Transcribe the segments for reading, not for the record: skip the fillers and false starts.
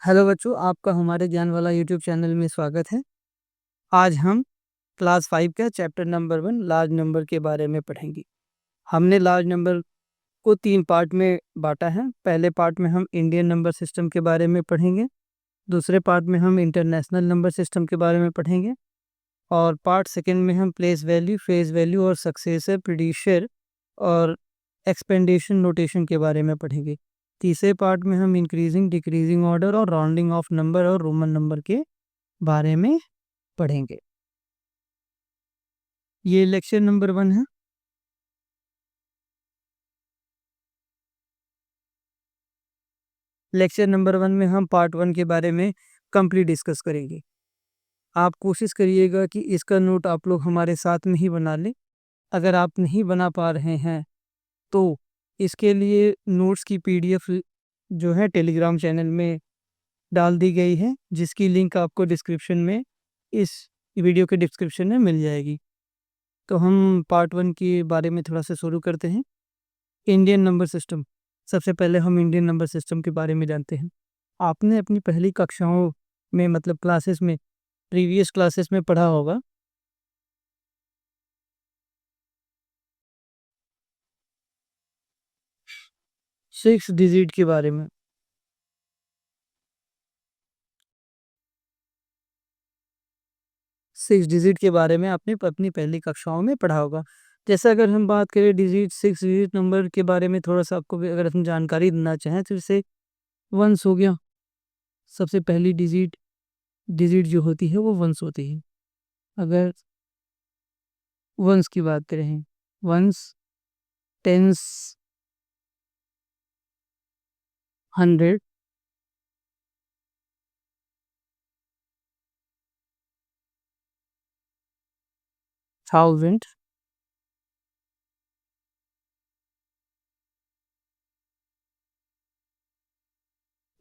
Hello बच्चों, आपका हमारे ज्ञान वाला यूट्यूब चैनल में स्वागत है। आज हम क्लास 5 का चैप्टर नंबर 1 लार्ज नंबर के बारे में पढ़ेंगे। हमने लार्ज नंबर को 3 पार्ट में बांटा है। पहले पार्ट में हम इंडियन नंबर सिस्टम के बारे में पढ़ेंगे, दूसरे पार्ट में हम इंटरनेशनल नंबर सिस्टम के बारे में पढ़ेंगे और पार्ट सेकंड में हम प्लेस वैल्यू, फेज वैल्यू और सक्सेसर, प्रीडिक्शन और एक्सपेंडेशन नोटेशन के बारे में पढ़ेंगे। तीसरे पार्ट में हम इंक्रीजिंग, डिक्रीजिंग ऑर्डर और राउंडिंग ऑफ नंबर और रोमन नंबर के बारे में पढ़ेंगे। ये लेक्चर नंबर 1 है। लेक्चर नंबर 1 में हम पार्ट 1 के बारे में कंप्लीट डिस्कस करेंगे। आप कोशिश करिएगा कि इसका नोट आप लोग हमारे साथ में ही बना लें। अगर आप नहीं बना पा रहे हैं तो इसके लिए नोट्स की पीडीएफ जो है टेलीग्राम चैनल में डाल दी गई है, जिसकी लिंक आपको डिस्क्रिप्शन में, इस वीडियो के डिस्क्रिप्शन में मिल जाएगी। तो हम पार्ट 1 के बारे में थोड़ा सा शुरू करते हैं। Indian number system. सबसे पहले हम इंडियन नंबर सिस्टम के बारे में जानते हैं। आपने अपनी पहली कक्षाओं में, मतलब क्लासेस में, प्रीवियस क्लासेस में पढ़ा होगा 6 डिजिट के बारे में। 6 डिजिट के बारे में आपने अपनी पहली कक्षाओं में पढ़ा होगा। जैसे अगर हम बात करें डिजिट 6 डिजिट नंबर के बारे में, थोड़ा सा आपको भी अगर हम जानकारी देना चाहें तो जैसे वंस हो गया। सबसे पहली डिजिट डिजिट जो होती है वो वंस होती है। अगर वंस की बात करें, वंस, टेंस, 100, 1000,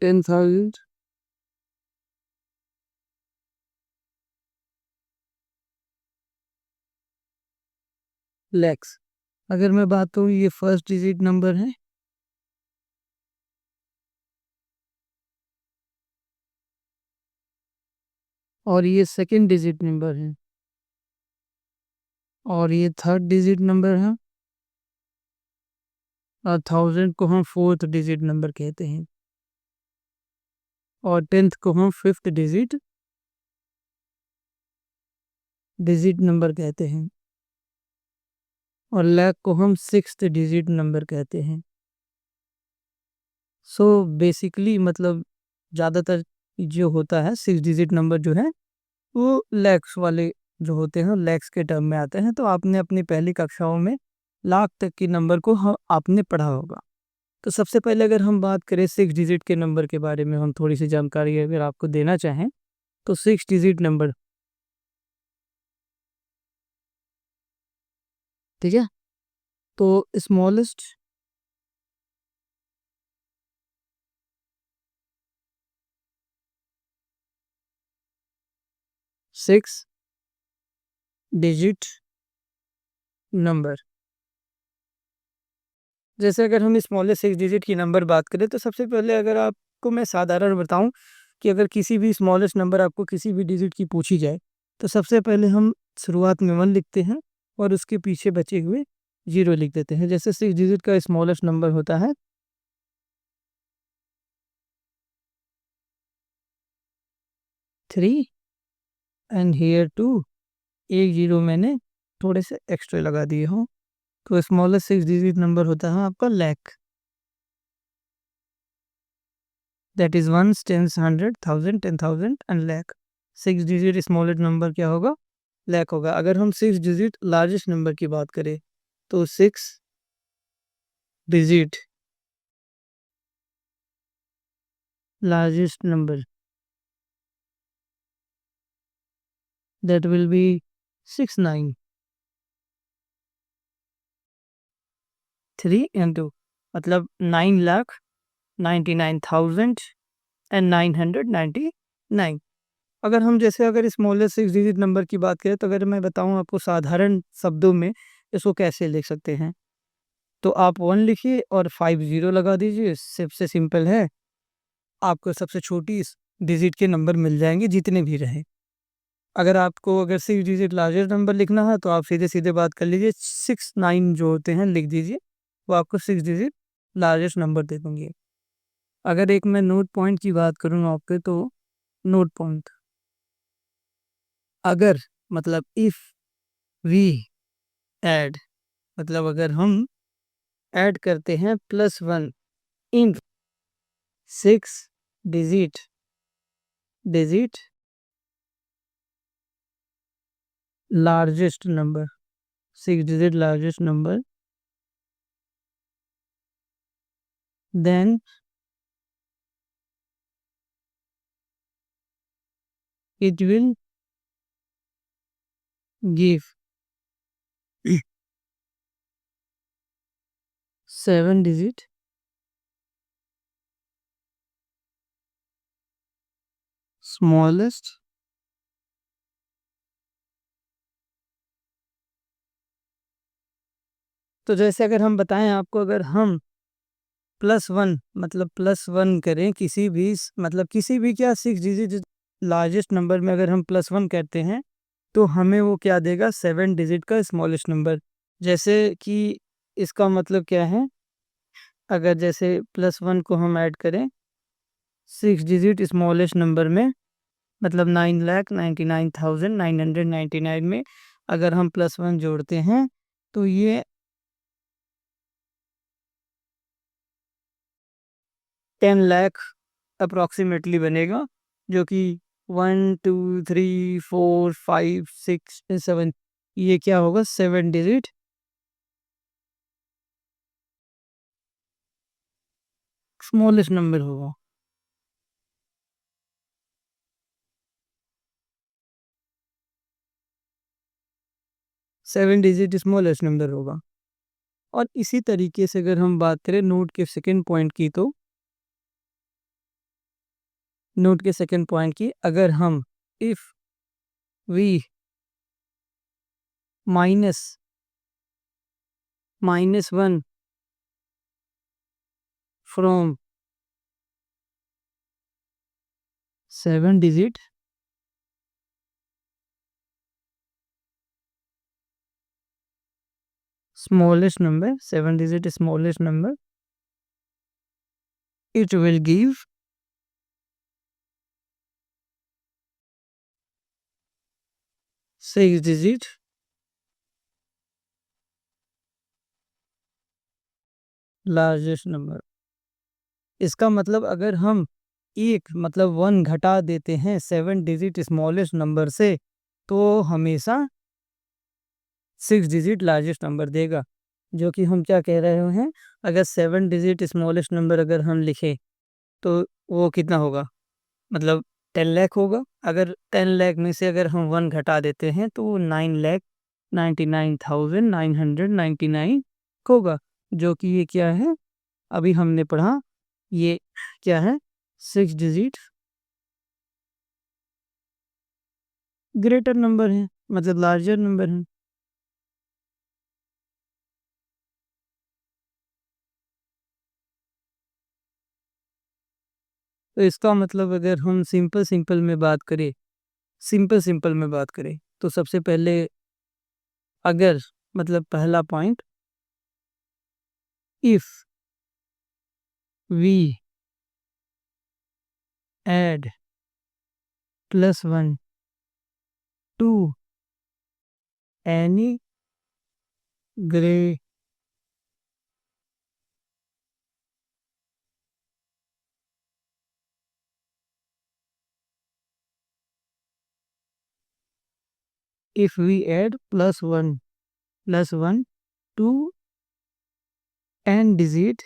10,000, लैक्स। अगर मैं बात करूँ, ये फर्स्ट डिजिट नंबर है और ये सेकंड डिजिट नंबर है और ये थर्ड डिजिट नंबर है और 1000 को हम फोर्थ डिजिट नंबर कहते हैं और 10th को हम फिफ्थ डिजिट नंबर कहते हैं और लाख को हम सिक्स्थ डिजिट नंबर कहते हैं। सो बेसिकली मतलब ज़्यादातर जो होता है 6 डिजिट नंबर जो है वो लैक्स वाले जो होते हैं, लैक्स के टर्म में आते हैं। तो आपने अपनी पहली कक्षाओं में लाख तक के नंबर को आपने पढ़ा होगा। तो सबसे पहले अगर हम बात करें 6 डिजिट के नंबर के बारे में, हम थोड़ी सी जानकारी अगर आपको देना चाहें तो 6 डिजिट नंबर, ठीक है। तो स्मॉलेस्ट सिक्स डिजिट नंबर, जैसे अगर हम स्मॉलेस्ट 6 डिजिट की नंबर बात करें तो सबसे पहले अगर आपको मैं साधारण बताऊं कि अगर किसी भी स्मॉलेस्ट नंबर आपको किसी भी डिजिट की पूछी जाए तो सबसे पहले हम शुरुआत में 1 लिखते हैं और उसके पीछे बचे हुए 0 लिख देते हैं। जैसे 6 डिजिट का स्मॉलेस्ट नंबर होता है 3 एंड हियर 2, एक 0 मैंने थोड़े से एक्स्ट्रा लगा दिए हों। तो स्मॉलेस्ट 6 डिजिट नंबर होता है आपका lakh, that is ones, tens, 100, 1000, 10,000 and lakh. 6 digit smallest number क्या होगा? लाख होगा। अगर हम 6 डिजिट लार्जेस्ट नंबर की बात करें तो 6 digit largest number, that will be 69, 3 and 2, मतलब 9,99,000 एंड 999। अगर हम जैसे अगर स्मॉलेस्ट 6 डिजिट नंबर की बात करें तो अगर मैं बताऊं आपको साधारण शब्दों में इसको कैसे लिख सकते हैं, तो आप 1 लिखिए और 50 लगा दीजिए, सबसे सिंपल है। आपको सबसे छोटी इस डिजिट के नंबर मिल जाएंगे जितने भी रहे। अगर आपको अगर 6 डिजिट लार्जेस्ट नंबर लिखना है तो आप सीधे सीधे बात कर लीजिए, 6 9 जो होते हैं लिख दीजिए, वो आपको 6 डिजिट लार्जेस्ट नंबर दे देंगे। अगर एक मैं नोट पॉइंट की बात करूँ आपके, तो नोट पॉइंट अगर मतलब इफ वी ऐड, मतलब अगर हम ऐड करते हैं +1 इन 6 digit digit largest number, 6 digit largest number, then it will give 7 digit smallest तो जैसे अगर हम बताएं आपको, अगर हम +1 मतलब +1 करें किसी भी मतलब किसी भी क्या 6 डिजिट लार्जेस्ट नंबर में अगर हम +1 करते हैं तो हमें वो क्या देगा, 7 डिजिट का स्मॉलेस्ट नंबर। जैसे कि इसका मतलब क्या है, अगर जैसे +1 को हम ऐड करें 6 डिजिट स्मॉलेस्ट नंबर में, मतलब 9,99,999 में अगर हम +1 जोड़ते हैं तो ये 10 लाख अप्रॉक्सीमेटली बनेगा, जो कि 1 2 3 4 5 6 7, ये क्या होगा, 7 डिजिट स्मॉलेस्ट नंबर होगा। सेवन डिजिट स्मॉलेस्ट नंबर होगा। और इसी तरीके से अगर हम बात करें नोट के सेकंड पॉइंट की, तो नोट के सेकंड पॉइंट की अगर हम if we -1 from 7 digit smallest number, 7 digit smallest number, it will give 6 digit largest number. इसका मतलब अगर हम एक मतलब 1 घटा देते हैं 7 डिजिट स्मॉलेस्ट नंबर से, तो हमेशा 6 डिजिट लार्जेस्ट नंबर देगा। जो कि हम क्या कह रहे हैं, अगर 7 डिजिट स्मॉलेस्ट नंबर अगर हम लिखें तो वो कितना होगा, मतलब 10 लाख होगा। अगर 10 लाख में से अगर हम 1 घटा देते हैं तो वो 9,99,999 होगा। जो कि ये क्या है, अभी हमने पढ़ा, ये क्या है, 6 डिजिट ग्रेटर नंबर है, मतलब लार्जर नंबर है। तो इसका मतलब अगर हम सिंपल में बात करें, सिंपल में बात करें, तो सबसे पहले अगर मतलब पहला point, if we add +1 to any grey if we add plus one to n digit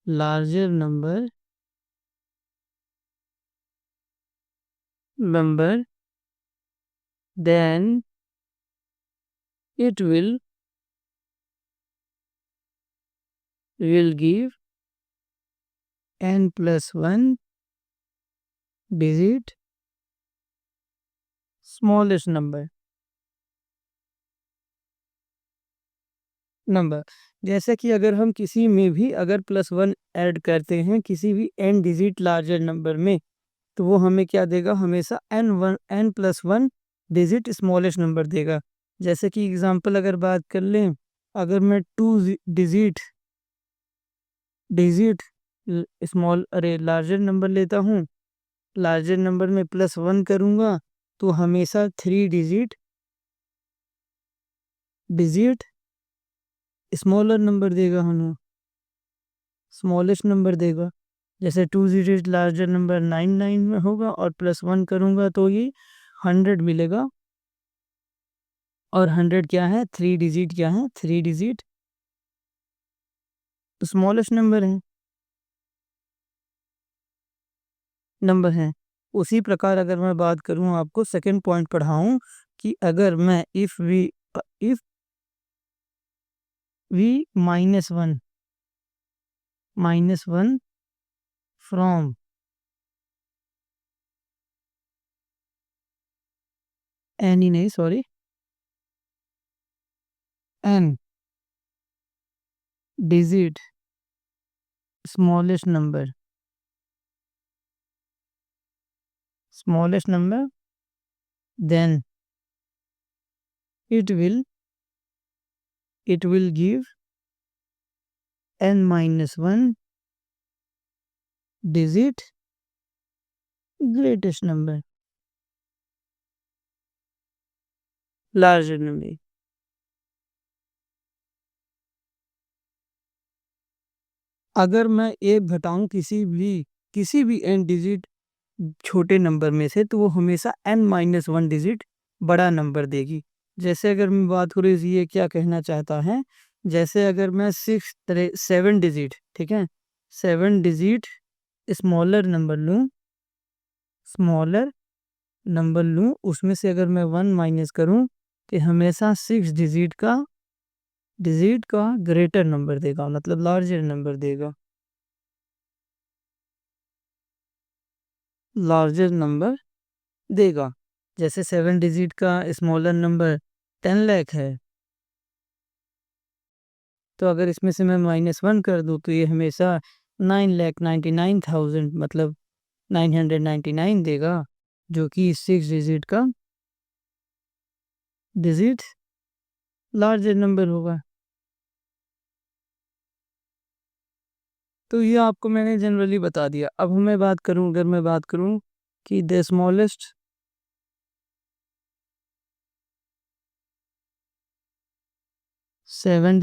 larger number, then it will give n+1 digit smallest number। जैसे कि अगर हम किसी में भी अगर +1 ऐड करते हैं किसी भी n डिजिट लार्जर नंबर में, तो वो हमें क्या देगा, हमेशा n+1 डिजिट स्मॉलेस्ट नंबर देगा। जैसे कि एग्जांपल अगर बात कर लें, अगर मैं 2 डिजिट डिजिट स्मॉल अरे लार्जर नंबर लेता हूँ, लार्जर नंबर में +1 करूँगा तो हमेशा 3 डिजिट स्मॉलर नंबर देगा, हमें स्मॉलेस्ट नंबर देगा। जैसे 2 डिजिट लार्जर नंबर 99 में होगा और +1 करूँगा तो ये 100 मिलेगा। और 100 क्या है, 3 डिजिट क्या है, 3 डिजिट स्मॉलेस्ट नंबर है। उसी प्रकार अगर मैं बात करूँ, आपको सेकंड पॉइंट पढ़ाऊँ कि अगर मैं इफ वी -1 फ्रॉम एनी नहीं sorry n digit smallest number then it will give n-1 digit greatest number larger number। अगर मैं एक घटाऊं किसी भी n डिजिट छोटे नंबर में से, तो वो हमेशा n-1 डिजिट बड़ा नंबर देगी। जैसे अगर मैं बात करूँ, ये क्या कहना चाहता है, जैसे अगर मैं 7 डिजिट, ठीक है, 7 डिजिट स्मॉलर नंबर लूँ, उसमें से अगर मैं 1 माइनस करूँ तो हमेशा 6 डिजिट का ग्रेटर नंबर देगा, मतलब लार्जर नंबर देगा, जैसे 7 डिजिट का स्मॉलर नंबर 10 लाख है, तो अगर इसमें से मैं -1 कर दूं तो ये हमेशा 9,99,000 मतलब 999 देगा, जो कि 6 डिजिट लार्जर नंबर होगा। तो ये आपको मैंने जनरली बता दिया। अब अगर मैं बात करूं कि द स्मॉलेस्ट 7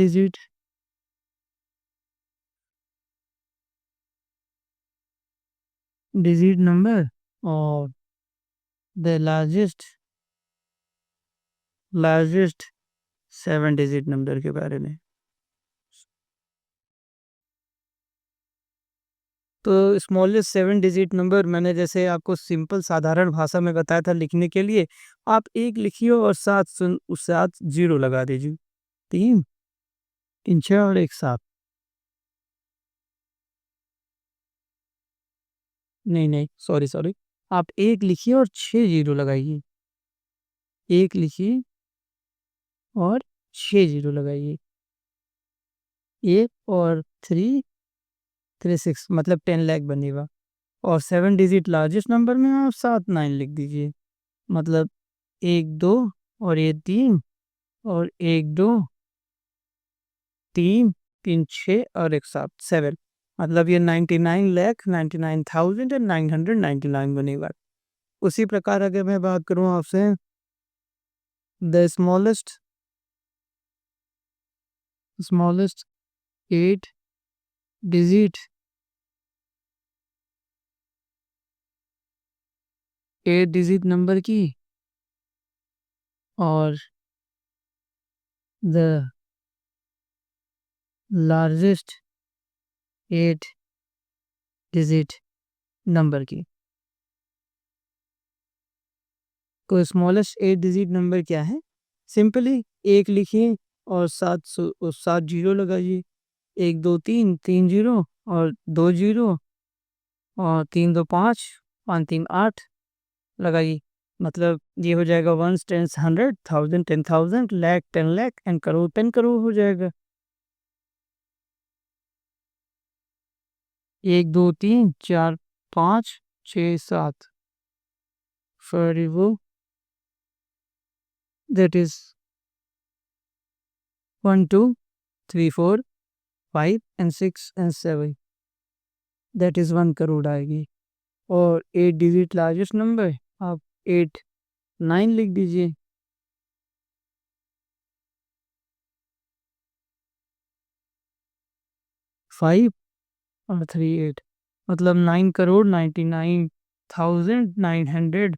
डिजिट नंबर और द लार्जेस्ट 7 डिजिट नंबर के बारे में। तो स्मॉलेस्ट 7 डिजिट नंबर मैंने जैसे आपको सिंपल साधारण भाषा में बताया था लिखने के लिए, आप 1 लिखिए और 7 जीरो लगा दीजिए। 3 3 6 और 1 7। नहीं सॉरी, आप 1 लिखिए और 6 जीरो लगाइए। 1 लिखिए और 6 जीरो लगाइए। 1 और 3 6 मतलब 10 लाख बनेगा। और 7 डिजिट लार्जेस्ट नंबर में आप 7 9 लिख दीजिए, मतलब 1 2 और ये 3 और 1 2 3 3 6 और 1 7 7, मतलब ये 99,99,999 बनेगा। उसी प्रकार अगर मैं बात करूं आपसे, the smallest 8 digit 8 digit number की और द लार्जेस्ट 8 डिजिट नंबर की। तो स्मॉलेस्ट 8 डिजिट नंबर क्या है, सिंपली 1 लिखिए और 7 जीरो लगाइए। 1 2 3 3 जीरो और 2 जीरो और 3 2 5 5 3 8 लगाइए, मतलब ये हो जाएगा once tens 100 thousand 10,000 lakh 10 lakh and crore 10 crore हो जाएगा। 1 2 3 4 5 6 7 for वो that is 1 2 3 4 5 and 6 and 7 that is 1 crore आएगी। और 8 डिजिट लार्जेस्ट नंबर आप 8 9 लिख दीजिए। 5 और 3 8 मतलब 9 करोड़ 99,900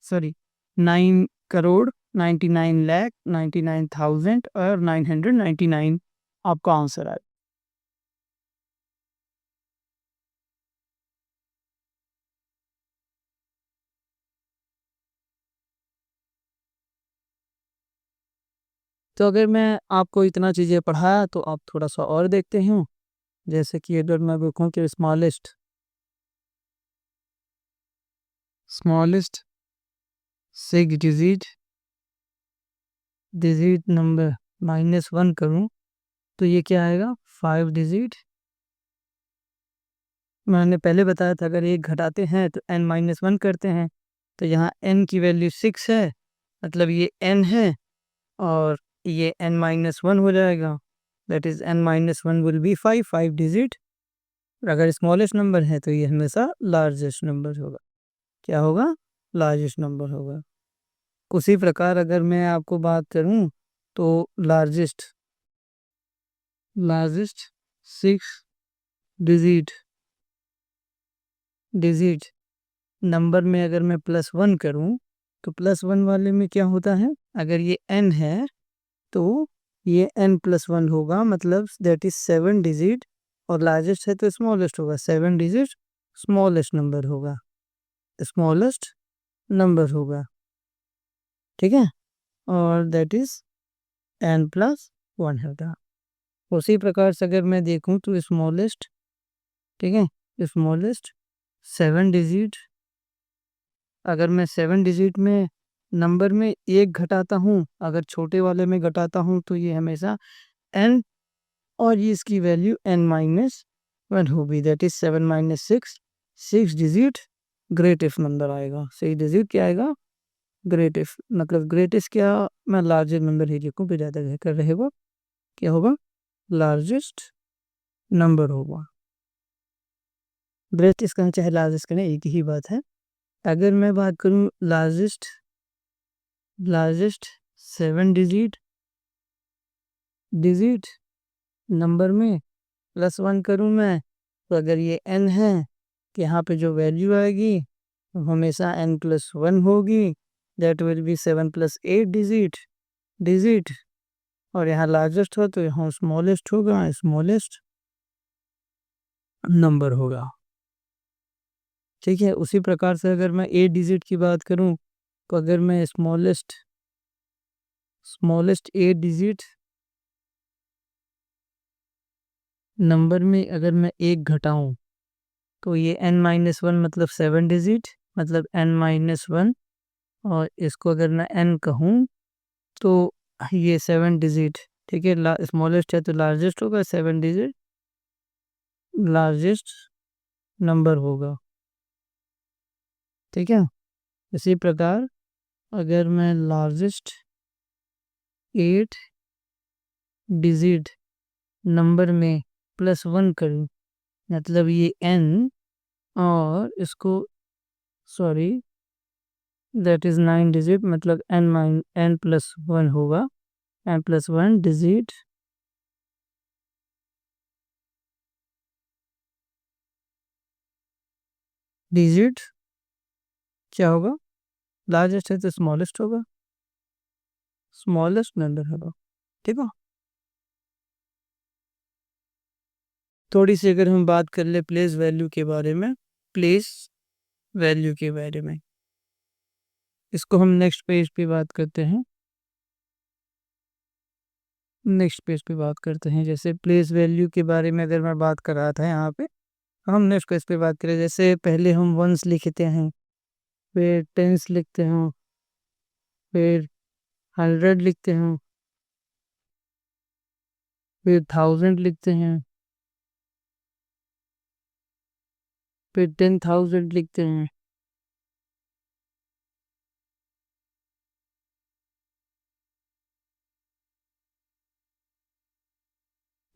सॉरी 9 करोड़ 99 लाख 99,000 और 999 आपका आंसर आए। तो अगर मैं आपको इतना चीज़ें पढ़ाया तो आप थोड़ा सा और देखते हैं। जैसे कि अगर मैं देखूँ कि स्मॉलेस्ट 6 डिजिट नंबर -1 करूँ तो ये क्या आएगा 5 डिजिट। मैंने पहले बताया था अगर एक घटाते हैं तो n-1 करते हैं। तो यहाँ n की वैल्यू 6 है मतलब ये n है और ये n-1 हो जाएगा। That is n-1 will be 5 digit. अगर स्मॉलेस्ट नंबर है तो ये हमेशा लार्जेस्ट नंबर होगा। क्या होगा? लार्जेस्ट नंबर होगा। उसी प्रकार अगर मैं आपको बात करूं तो लार्जेस्ट 6 डिजिट डिजिट नंबर में अगर मैं +1 करूं तो +1 वाले में क्या होता है अगर ये n है तो ये n+1 होगा मतलब दैट इज 7 डिजिट और लार्जेस्ट है तो स्मॉलेस्ट होगा 7 डिजिट स्मॉलेस्ट नंबर होगा स्मॉलेस्ट नंबर होगा। ठीक है और दैट इज n+1 होगा। उसी प्रकार से अगर मैं देखूं तो स्मॉलेस्ट ठीक है स्मॉलेस्ट 7 डिजिट अगर मैं 7 डिजिट में नंबर में एक घटाता हूँ अगर छोटे वाले में घटाता हूँ तो ये हमेशा n और ये इसकी वैल्यू n-1 होगी that is 7 - 6 6 digit greatest number आएगा। 6 डिजिट क्या आएगा ग्रेटेस्ट मतलब ग्रेटेस्ट क्या मैं लार्जेस्ट नंबर ही लिखूँ फिर ज़्यादा बेहतर रहेगा। क्या होगा लार्जेस्ट नंबर होगा। ग्रेटेस्ट कहना चाहे लार्जेस्ट कहना एक ही बात है। अगर मैं बात करूँ लार्जेस्ट 7 डिजिट नंबर में +1 करूँ मैं तो अगर ये n है तो यहाँ पे जो वैल्यू आएगी वो हमेशा n+1 होगी दैट विल बी 7 + 8 डिजिट और यहाँ लार्जेस्ट हो तो यहाँ स्मॉलेस्ट होगा स्मॉलेस्ट नंबर होगा। ठीक है उसी प्रकार से अगर मैं 8 डिजिट की बात करूँ तो अगर मैं स्मॉलेस्ट 8 डिजिट नंबर में अगर मैं एक घटाऊं तो ये n-1 मतलब 7 डिजिट मतलब n-1 और इसको अगर मैं n कहूँ तो ये 7 डिजिट ठीक है स्मॉलेस्ट है तो लार्जेस्ट होगा 7 डिजिट लार्जेस्ट नंबर होगा। ठीक है इसी प्रकार अगर मैं लार्जेस्ट 8 डिजिट नंबर में +1 करूँ मतलब ये n और इसको सॉरी दैट इज़ 9 डिजिट मतलब n+1 होगा n+1 डिजिट क्या होगा लार्जेस्ट है तो स्मॉलेस्ट होगा स्मॉलेस्ट नंबर होगा। ठीक है थोड़ी सी अगर हम बात कर ले प्लेस वैल्यू के बारे में प्लेस वैल्यू के बारे में इसको हम नेक्स्ट पेज पे बात करते हैं। नेक्स्ट पेज पे बात करते हैं जैसे प्लेस वैल्यू के बारे में अगर मैं बात कर रहा था यहाँ पे हम नेक्स्ट पेज पे बात करें जैसे पहले हम वंस लिखते हैं फिर टेंस लिखते हैं फिर 100 लिखते हैं फिर 1000 लिखते हैं फिर 10,000 लिखते हैं,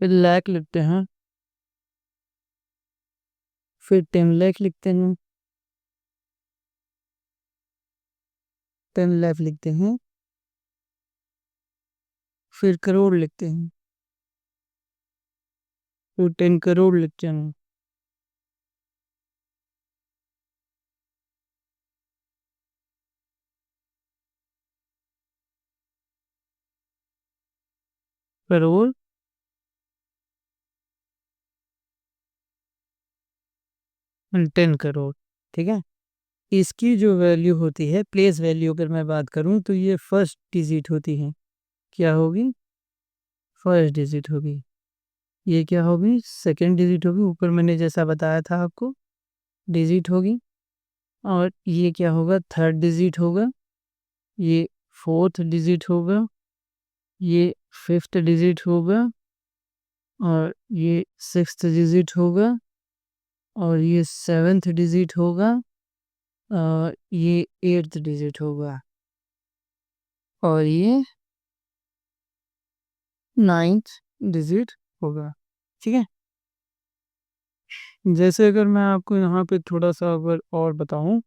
फिर लाख लिखते हैं, फिर 10 लाख लिखते हैं, 10 लाख लिखते हैं, फिर करोड़ लिखते हैं, फिर 10 करोड़ लिखते हैं, करोड़ 10 करोड़। ठीक है, इसकी जो वैल्यू होती है, प्लेस वैल्यू अगर मैं बात करूं तो ये फर्स्ट डिजिट होती है। क्या होगी? फर्स्ट डिजिट होगी। ये क्या होगी? सेकंड डिजिट होगी, ऊपर मैंने जैसा बताया था आपको, डिजिट होगी। और ये क्या होगा? थर्ड डिजिट होगा, ये फोर्थ डिजिट होगा, ये फिफ्थ डिजिट होगा, और ये सिक्स्थ डिजिट होगा, और ये सेवेंथ डिजिट होगा, और ये एट्थ डिजिट होगा, और ये नाइन्थ डिजिट होगा। ठीक है, जैसे अगर मैं आपको यहाँ पे थोड़ा सा अगर और बताऊं,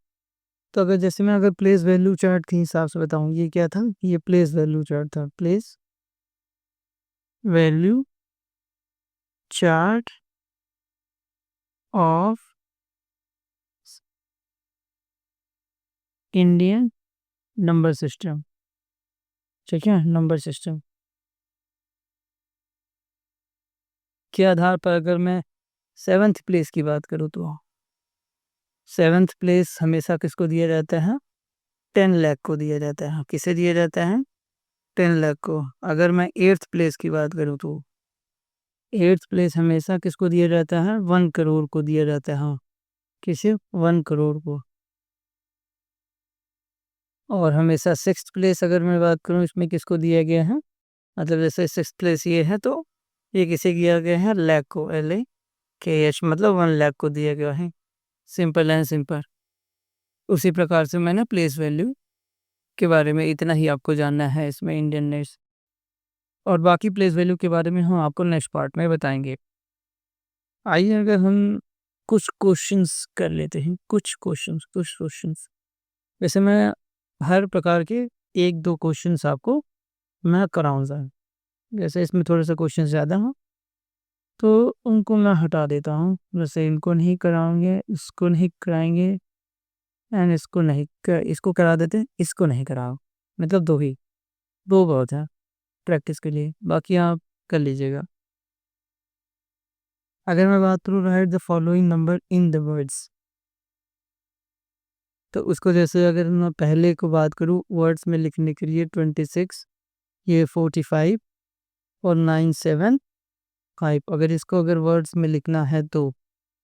तो अगर जैसे मैं अगर प्लेस वैल्यू चार्ट के हिसाब से बताऊं, ये क्या था? ये प्लेस वैल्यू चार्ट था, place value chart of Indian number system. ठीक है, नंबर सिस्टम के आधार पर अगर मैं सेवन्थ प्लेस की बात करूँ, तो सेवन्थ प्लेस हमेशा किसको दिया जाता है? 10 लाख को दिया जाता है। किसे दिया जाता है? 10 लाख को। अगर मैं एट्थ प्लेस की बात करूँ, तो एट्थ प्लेस हमेशा किसको दिया जाता है? 1 करोड़ को दिया जाता है। किसे? 1 करोड़ को। और हमेशा सिक्स्थ प्लेस अगर मैं बात करूँ, इसमें किसको दिया गया है? मतलब जैसे सिक्स्थ प्लेस ये है, तो ये किसे दिया गया है? लाख को, LAKH, मतलब 1 लाख को दिया गया है। Simple and simple. उसी प्रकार से मैंने प्लेस वैल्यू के बारे में इतना ही आपको जानना है इसमें, इंडियन नेट्स। और बाकी प्लेस वैल्यू के बारे में हम आपको नेक्स्ट पार्ट में बताएंगे। आइए अगर हम कुछ क्वेश्चंस कर लेते हैं, कुछ क्वेश्चंस। वैसे मैं हर प्रकार के एक दो क्वेश्चंस आपको मैं कराऊंगा। जैसे इसमें थोड़े से क्वेश्चन ज़्यादा हो, तो उनको मैं हटा देता हूँ। जैसे इनको नहीं कराएंगे, इसको नहीं कराएंगे, एंड इसको करा देते हैं, इसको नहीं कराओ। मतलब दो ही, दो बहुत है प्रैक्टिस के लिए, बाकी आप कर लीजिएगा। अगर मैं बात करूँ, right the following number in the words, तो उसको जैसे अगर मैं पहले को बात करूँ वर्ड्स में लिखने के लिए, 26, ये 45 और 975। अगर इसको अगर वर्ड्स में लिखना है, तो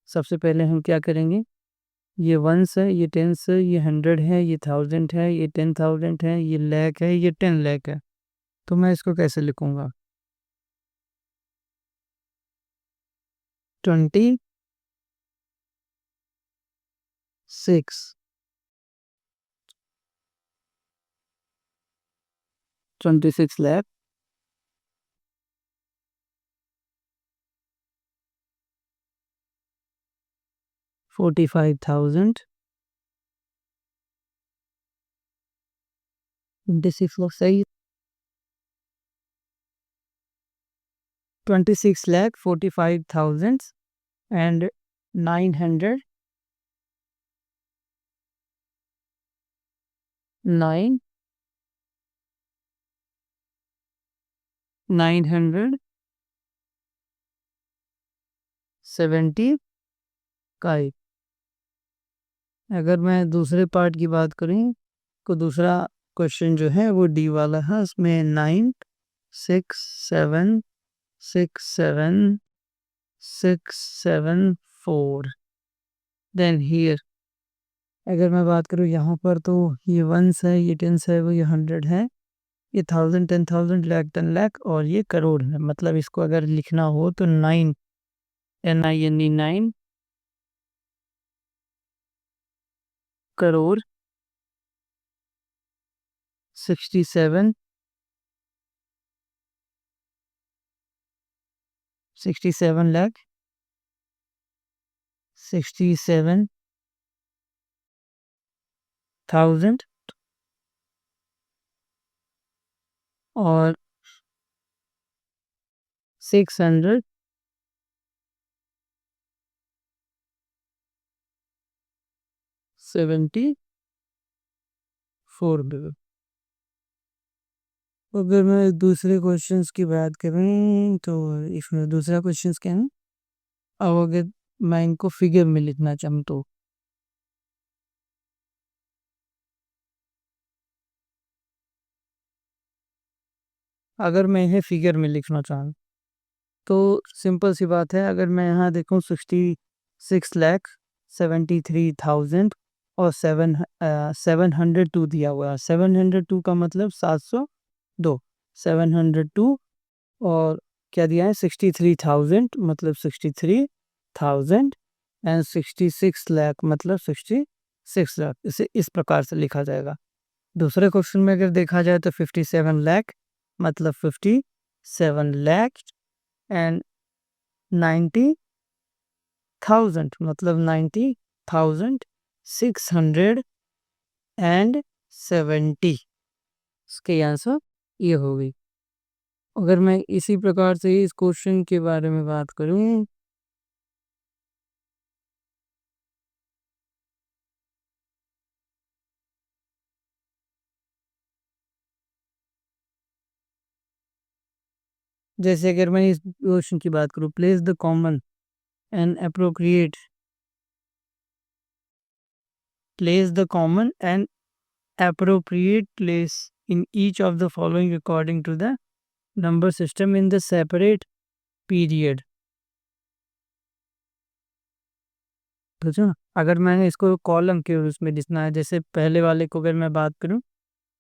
सबसे पहले हम क्या करेंगे? ये वंस है, ये टेंस है, ये 100 है, ये 1000 है, ये 10,000 है, ये लाख है, ये 10 लाख है। तो मैं इसको कैसे लिखूंगा? 26, 26 लाख 45,000 26 लाख सही, 26 लाख 45,000 एंड 900 9 975। अगर मैं दूसरे पार्ट की बात करूं, तो दूसरा क्वेश्चन जो है वो डी वाला है। उसमें 9, 6, 7, 6, 7, 6, 7, 4। देन हियर अगर मैं बात करूं यहाँ पर, तो ये वंस है, ये टेंस है, वो ये 100 है, ये 1000, 10,000, लाख 10 लाख, और ये करोड़ है। मतलब इसको अगर लिखना हो तो 9, NINE 9, करोड़ 67 लाख 67,000 और 674 बिलियन। अगर मैं दूसरे क्वेश्चंस की बात करूं तो इसमें दूसरा क्वेश्चंस क्या है, अब अगर मैं इनको फिगर में लिखना चाहूँ तो अगर मैं इन्हें फिगर में लिखना चाहूँ तो सिंपल सी बात है, अगर मैं यहाँ देखूँ 66,73,000 और 702 दिया हुआ है। 702 का मतलब 702, 702 और क्या दिया है 63,000 मतलब 63,000 एंड 66 लाख मतलब 66 लाख। इसे इस प्रकार से लिखा जाएगा। दूसरे क्वेश्चन में अगर देखा जाए तो 57 लाख मतलब 57 लाख एंड 90,000 मतलब 90,670। इसके आंसर ये होगी। अगर मैं इसी प्रकार से इस क्वेश्चन के बारे में बात करूं जैसे अगर मैं इस क्वेश्चन की बात करूं, place the common and appropriate place the common and appropriate place in each of the following according to the number system in the separate period। समझो ना, अगर मैंने इसको कॉलम के उसमें लिखना है, जैसे पहले वाले को अगर मैं बात करूं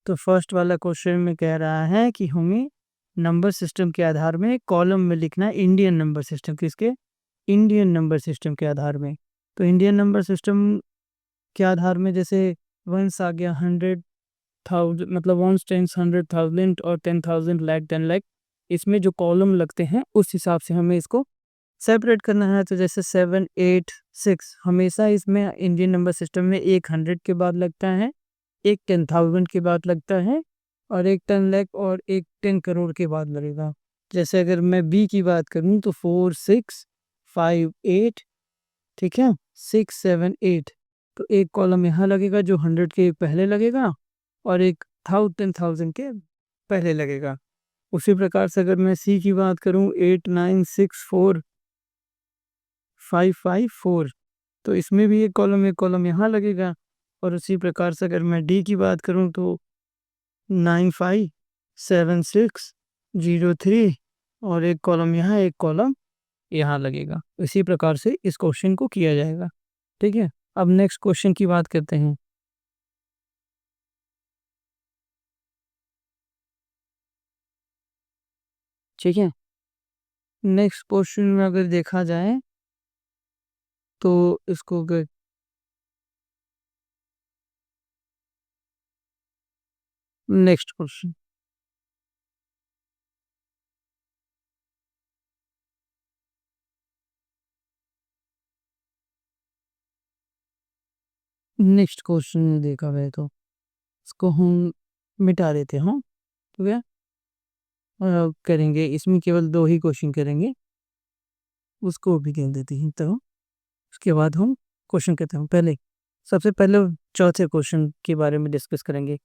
तो फर्स्ट वाला क्वेश्चन में कह रहा है कि हमें नंबर सिस्टम के आधार में कॉलम में लिखना है इंडियन नंबर सिस्टम, किसके, इंडियन नंबर सिस्टम के आधार में। तो इंडियन नंबर सिस्टम के आधार में जैसे वंस आ गया 100,000 मतलब 1 टेंस 100,000 और 10,000 लाख 10 लाख, इसमें जो कॉलम लगते हैं उस हिसाब से हमें इसको सेपरेट करना है। तो जैसे 786 हमेशा इसमें इंडियन नंबर सिस्टम में एक 100 के बाद लगता है, एक 10,000 के बाद लगता है और एक 10 लाख और एक 10 करोड़ के बाद लगेगा। जैसे अगर मैं बी की बात करूं तो 4658, ठीक है, 678, तो एक कॉलम यहाँ लगेगा जो 100 के पहले लगेगा और एक 10,000 के पहले लगेगा। उसी प्रकार से अगर मैं सी की बात करूं 8964,554, तो इसमें भी एक कॉलम यहाँ लगेगा। और उसी प्रकार से अगर मैं डी की बात करूं तो 957603 और एक कॉलम यहाँ एक कॉलम यहाँ लगेगा। इसी प्रकार से इस क्वेश्चन को किया जाएगा। ठीक है, अब नेक्स्ट क्वेश्चन की बात करते हैं। ठीक है, नेक्स्ट क्वेश्चन में अगर देखा जाए तो इसको नेक्स्ट क्वेश्चन, नेक्स्ट क्वेश्चन में देखा जाए तो इसको हम मिटा देते हैं। ठीक है, और करेंगे इसमें केवल 2 ही क्वेश्चन करेंगे, उसको भी कह देते हैं। तो उसके बाद हम क्वेश्चन कहते हैं। पहले सबसे पहले चौथे क्वेश्चन के बारे में डिस्कस करेंगे।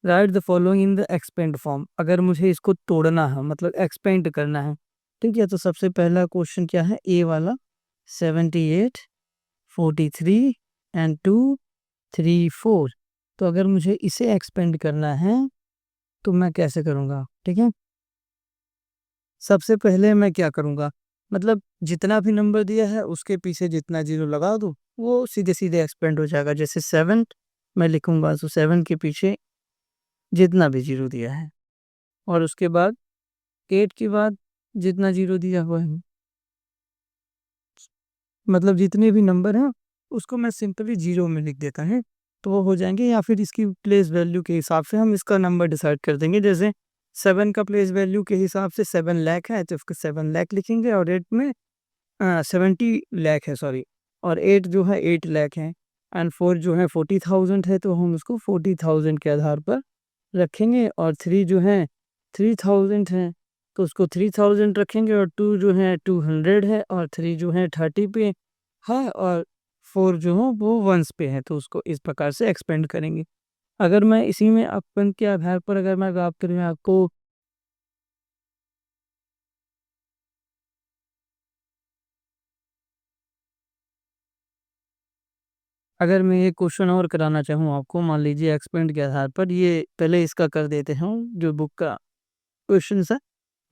Right the following in the expand form. अगर मुझे इसको तोड़ना है मतलब एक्सपेंड करना है, ठीक है, तो सबसे पहला क्वेश्चन क्या है, ए वाला 78 43 एंड 234। तो अगर मुझे इसे एक्सपेंड करना है तो मैं कैसे करूँगा। ठीक है, सबसे पहले मैं क्या करूँगा, मतलब जितना भी नंबर दिया है उसके पीछे जितना जीरो लगा दूँ वो सीधे सीधे एक्सपेंड हो जाएगा। जैसे 7 मैं लिखूँगा तो 7 के पीछे जितना भी जीरो दिया है और उसके बाद 8 के बाद जितना जीरो दिया हुआ है, मतलब जितने भी नंबर हैं उसको मैं सिंपली जीरो में लिख देता है। तो वो हो जाएंगे, या फिर इसकी प्लेस वैल्यू के हिसाब से हम इसका नंबर डिसाइड कर देंगे। जैसे 7 का प्लेस वैल्यू के हिसाब से 7 लाख है तो उसको 7 लाख लिखेंगे, और 8 में 70 लाख है, सॉरी, और 8 जो है 8 लाख है, एंड 4 जो है 40,000 है, तो हम उसको 40,000 के आधार पर रखेंगे। और 3 जो है 3,000 है तो उसको 3,000 रखेंगे, और 2 जो है 200 है, और 3 जो है 30 पे है, और 4 जो हो वो वंस पे है, तो उसको इस प्रकार से एक्सपेंड करेंगे। अगर मैं इसी में अपन के आधार पर अगर मैं बात करूँ आपको, अगर मैं ये क्वेश्चन और कराना चाहूँ आपको, मान लीजिए एक्सपेंड के आधार पर, ये पहले इसका कर देते हैं जो बुक का क्वेश्चन है,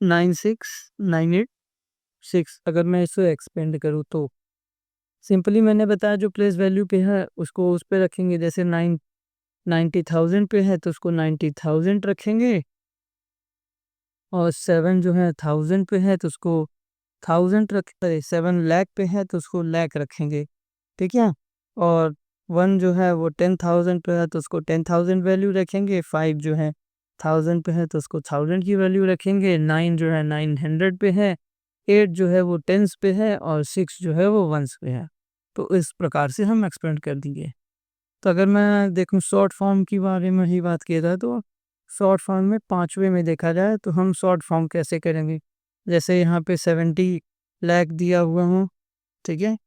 96986। अगर मैं इसे एक्सपेंड करूँ तो सिंपली मैंने बताया जो प्लेस वैल्यू पे है उसको उस पे रखेंगे। जैसे 90,000 पे है तो उसको 90,000 रखेंगे, और 7 जो है 1000 पे है तो उसको 1000 रख 7 लाख पे है तो उसको लाख रखेंगे, ठीक है। और 1 जो है वो 10,000 पे है तो उसको 10,000 वैल्यू रखेंगे। 5 जो है 1000 पे है तो उसको 1000 की वैल्यू रखेंगे। 9 जो है 900 पे है। 8 जो है वो टेंस पे है, और 6 जो है वो वंस पे है। तो इस प्रकार से हम एक्सपेंड कर देंगे। तो अगर मैं देखूँ शॉर्ट फॉर्म के बारे में ही बात किया जाए तो शॉर्ट फॉर्म में पाँचवें में देखा जाए तो हम शॉर्ट फॉर्म कैसे करेंगे। जैसे यहाँ पे 70 लाख दिया हुआ हूँ, ठीक है,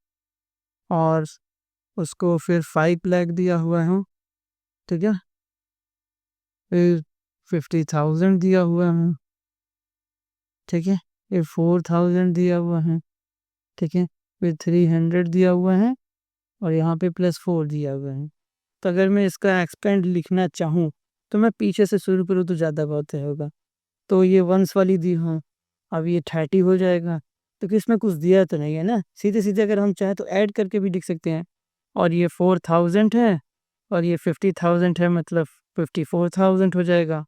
और उसको फिर 5 लाख दिया हुआ हूँ, ठीक है, फिर 50,000 दिया हुआ हूँ, ठीक है, फिर 4,000 दिया हुआ है, ठीक है, फिर 300 दिया हुआ है, और यहाँ पे +4 दिया हुआ है। तो अगर मैं इसका एक्सपेंड लिखना चाहूँ तो मैं पीछे से शुरू करूँ तो ज़्यादा बहुत होगा। तो ये वंस वाली दी हाँ, अब ये 30 हो जाएगा, क्योंकि इसमें कुछ दिया तो नहीं है ना। सीधे सीधे अगर हम चाहें तो ऐड करके भी लिख सकते हैं। और ये 4,000 है, और ये 50,000 है, मतलब 54,000 हो जाएगा।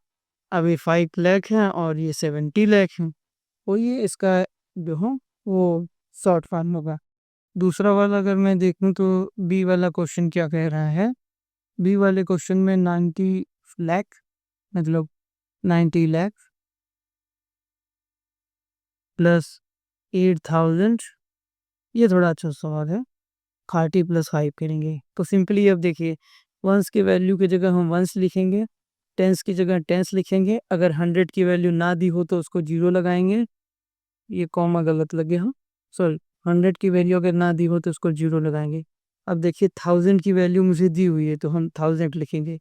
अब ये 5 लाख है, और ये 70 लाख है। तो ये इसका जो हो वो शॉर्ट फॉर्म होगा। दूसरा वाला अगर मैं देखूँ तो बी वाला क्वेश्चन क्या कह रहा है। बी वाले क्वेश्चन में 90 लाख, मतलब 90 लाख प्लस 8,000, ये थोड़ा अच्छा सवाल है। 30 प्लस 5 करेंगे तो सिंपली अब देखिए, वंस की वैल्यू की जगह हम वंस लिखेंगे, टेंस की जगह टेंस लिखेंगे। अगर 100 की वैल्यू ना दी हो तो उसको जीरो लगाएंगे, ये कॉमा गलत लगे हाँ, सॉरी, 100 की वैल्यू अगर ना दी हो तो उसको जीरो लगाएंगे। अब देखिए 1000 की वैल्यू मुझे दी हुई है तो हम 1000 लिखेंगे।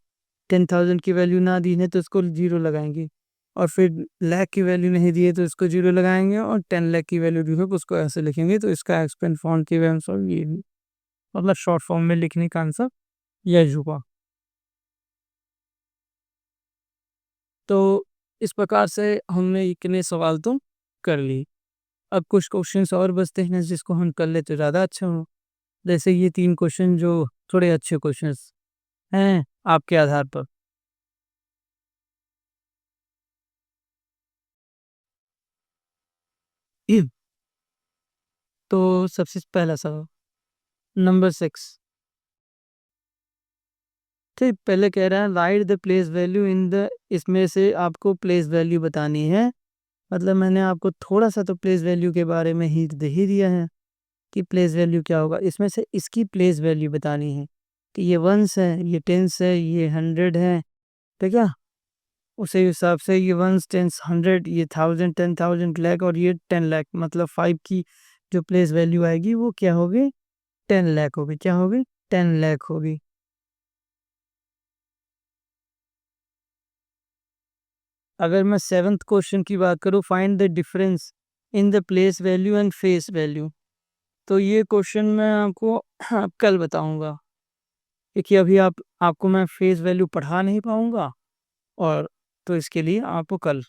10,000 की वैल्यू ना दी है तो उसको जीरो लगाएंगे, और फिर लाख की वैल्यू नहीं दी है तो इसको जीरो लगाएंगे, और 10 लाख की वैल्यू दी हो तो उसको ऐसे लिखेंगे। तो इसका एक्सपेंड फॉर्म की आंसर ये, मतलब शॉर्ट फॉर्म में लिखने का आंसर यही होगा। तो इस प्रकार से हमने इतने सवाल तो कर ली। अब कुछ क्वेश्चंस और बचते हैं जिसको हम कर ले तो ज़्यादा अच्छा हो। जैसे ये 3 क्वेश्चन जो थोड़े अच्छे क्वेश्चंस हैं आपके आधार पर। ये तो सबसे पहला सवाल, नंबर 6, ठीक, पहले कह रहा है right the place value in the, इसमें से आपको प्लेस वैल्यू बतानी है। मतलब मैंने आपको थोड़ा सा तो प्लेस वैल्यू के बारे में ही दे ही दिया है कि प्लेस वैल्यू क्या होगा। इसमें से इसकी प्लेस वैल्यू बतानी है कि ये वंस है, ये टेंस है, ये 100 है, ठीक है। उसी हिसाब से ये वंस टेंस 100, ये 1000 10,000 लाख, और ये 10 लाख, मतलब 5 की जो प्लेस वैल्यू आएगी वो क्या होगी, 10 लाख होगी। क्या होगी, 10 लाख होगी। अगर मैं 7th क्वेश्चन की बात करूँ, find the difference in the place value and face value, तो ये क्वेश्चन मैं आपको कल बताऊंगा, क्योंकि अभी आपको मैं फेस वैल्यू पढ़ा नहीं पाऊंगा, और तो इसके लिए आपको कल।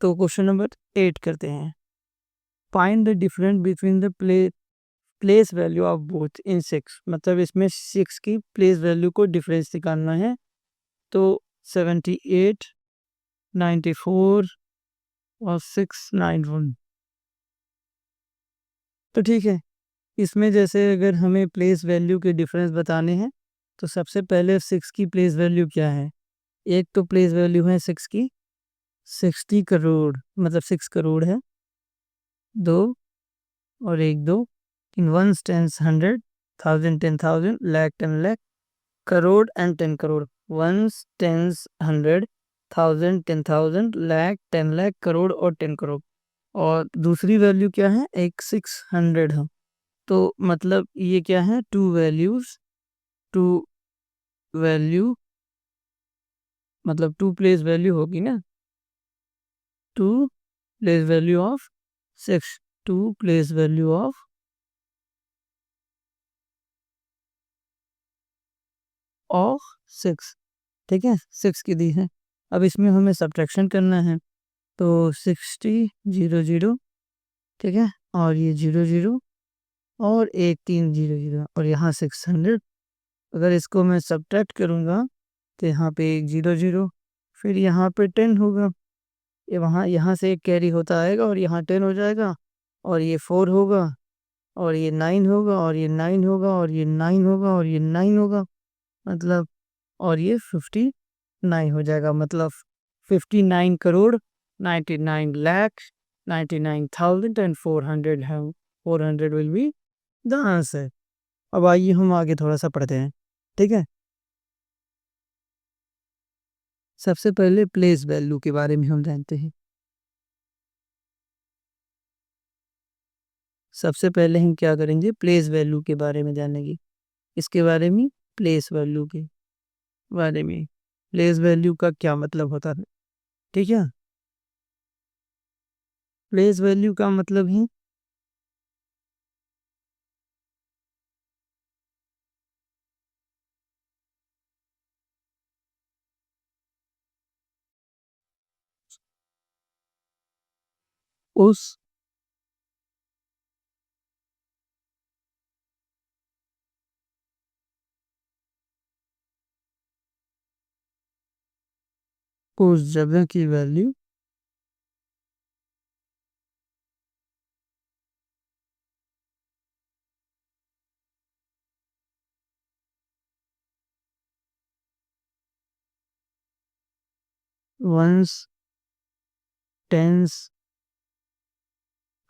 तो क्वेश्चन नंबर 8 करते हैं। Find the difference between the place value of both in 6, मतलब इसमें 6 की प्लेस वैल्यू को डिफरेंस निकालना है। तो 78, 94 और 691, तो ठीक है। इसमें जैसे अगर हमें प्लेस वैल्यू के डिफरेंस बताने हैं तो सबसे पहले 6 की प्लेस वैल्यू क्या है? एक तो प्लेस वैल्यू है 6 की 60 करोड़, मतलब 6 करोड़ है, 2 और 1 2, इन ones, tens, 100, 1000 10,000, lakh 10 lakh, crore and 10 crore, ones, tens, 100, 1000 10,000, lakh 10 lakh, crore और 10 करोड़। और दूसरी वैल्यू क्या है? एक 600 है। तो मतलब ये क्या है? टू वैल्यूज, टू वैल्यू, मतलब टू प्लेस वैल्यू होगी ना, two place value of 6, two place value of 6, ठीक है, 6 की दी है। अब इसमें हमें सब्ट्रैक्शन करना है, तो 60 0 0, ठीक है, और ये 0 0 और एक 3 0 0 और यहाँ 600। अगर इसको मैं सब्ट्रैक्ट करूँगा तो यहाँ पे एक 0 0, फिर यहाँ पे 10 होगा, ये वहाँ यहाँ से एक कैरी होता आएगा और यहाँ 10 हो जाएगा, और ये 4 होगा, और ये 9 होगा, और ये 9 होगा, और ये 9 होगा, और ये 9 होगा, मतलब, और ये 59 हो जाएगा, मतलब 59 करोड़ 99 लाख 99,400 है। 400 विल बी द आंसर। अब आइए हम आगे थोड़ा सा पढ़ते हैं, ठीक है। सबसे पहले प्लेस वैल्यू के बारे में हम जानते हैं। सबसे पहले हम क्या करेंगे? प्लेस वैल्यू के बारे में जानेंगे। इसके बारे में, प्लेस वैल्यू के बारे में, प्लेस वैल्यू का क्या मतलब होता है, ठीक है। प्लेस वैल्यू का मतलब है उस उस जगह की value ones, tens,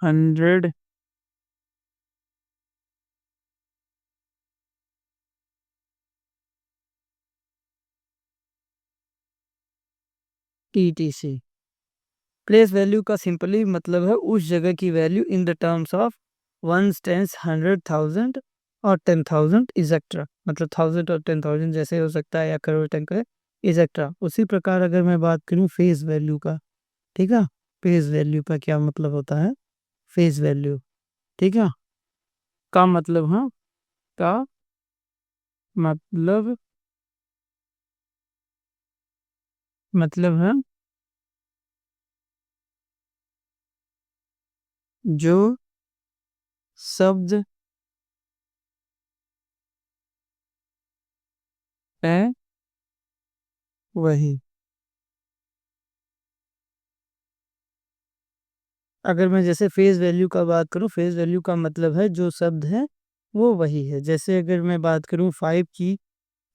100, etc। Place value का सिंपली मतलब है उस जगह की value in the terms of ones, tens, 100,000 और 10,000 इजेक्ट्रा, मतलब 1000 और 10,000 जैसे हो सकता है, या करोड़ 10 करोड़ इजेक्ट्रा। उसी प्रकार अगर मैं बात करूं फेस वैल्यू का, ठीक है, फेस वैल्यू का क्या मतलब होता है? फेस वैल्यू, ठीक है, का मतलब है, का मतलब, मतलब है जो शब्द है वही। अगर मैं जैसे फेस वैल्यू का बात करूं, फेस वैल्यू का मतलब है जो शब्द है वो वही है। जैसे अगर मैं बात करूं 5 की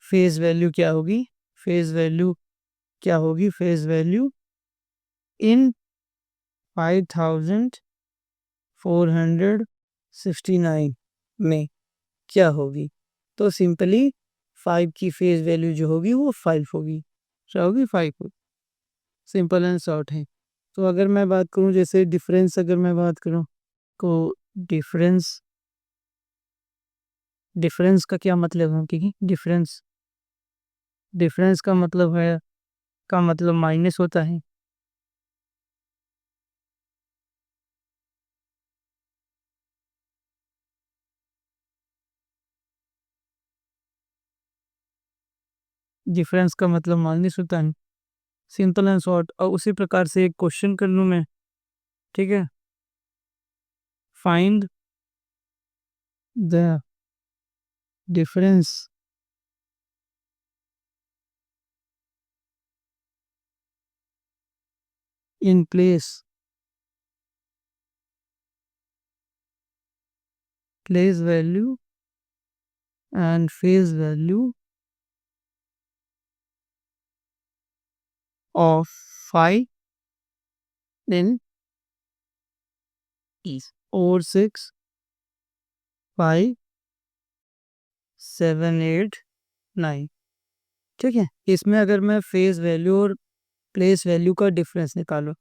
फेस वैल्यू क्या होगी? फेस वैल्यू क्या होगी? फेस वैल्यू इन 5,469 में क्या होगी? तो सिंपली 5 की फेस वैल्यू जो होगी वो 5 होगी। क्या होगी? 5 होगी। सिंपल एंड शॉर्ट है। तो अगर मैं बात करूं जैसे डिफरेंस, अगर मैं बात करूं तो डिफरेंस, डिफरेंस का क्या मतलब है? क्योंकि डिफरेंस, डिफरेंस का मतलब है, का मतलब माइनस होता है। डिफरेंस का मतलब माइनस होता है, सिंपल एंड शॉर्ट। और उसी प्रकार से एक क्वेश्चन कर लूँ मैं, ठीक है। Find the difference in place, place value and face value of 5 then 4 6 5 7 8 9। ठीक है, इसमें अगर मैं फेस वैल्यू और प्लेस वैल्यू का डिफरेंस निकालो,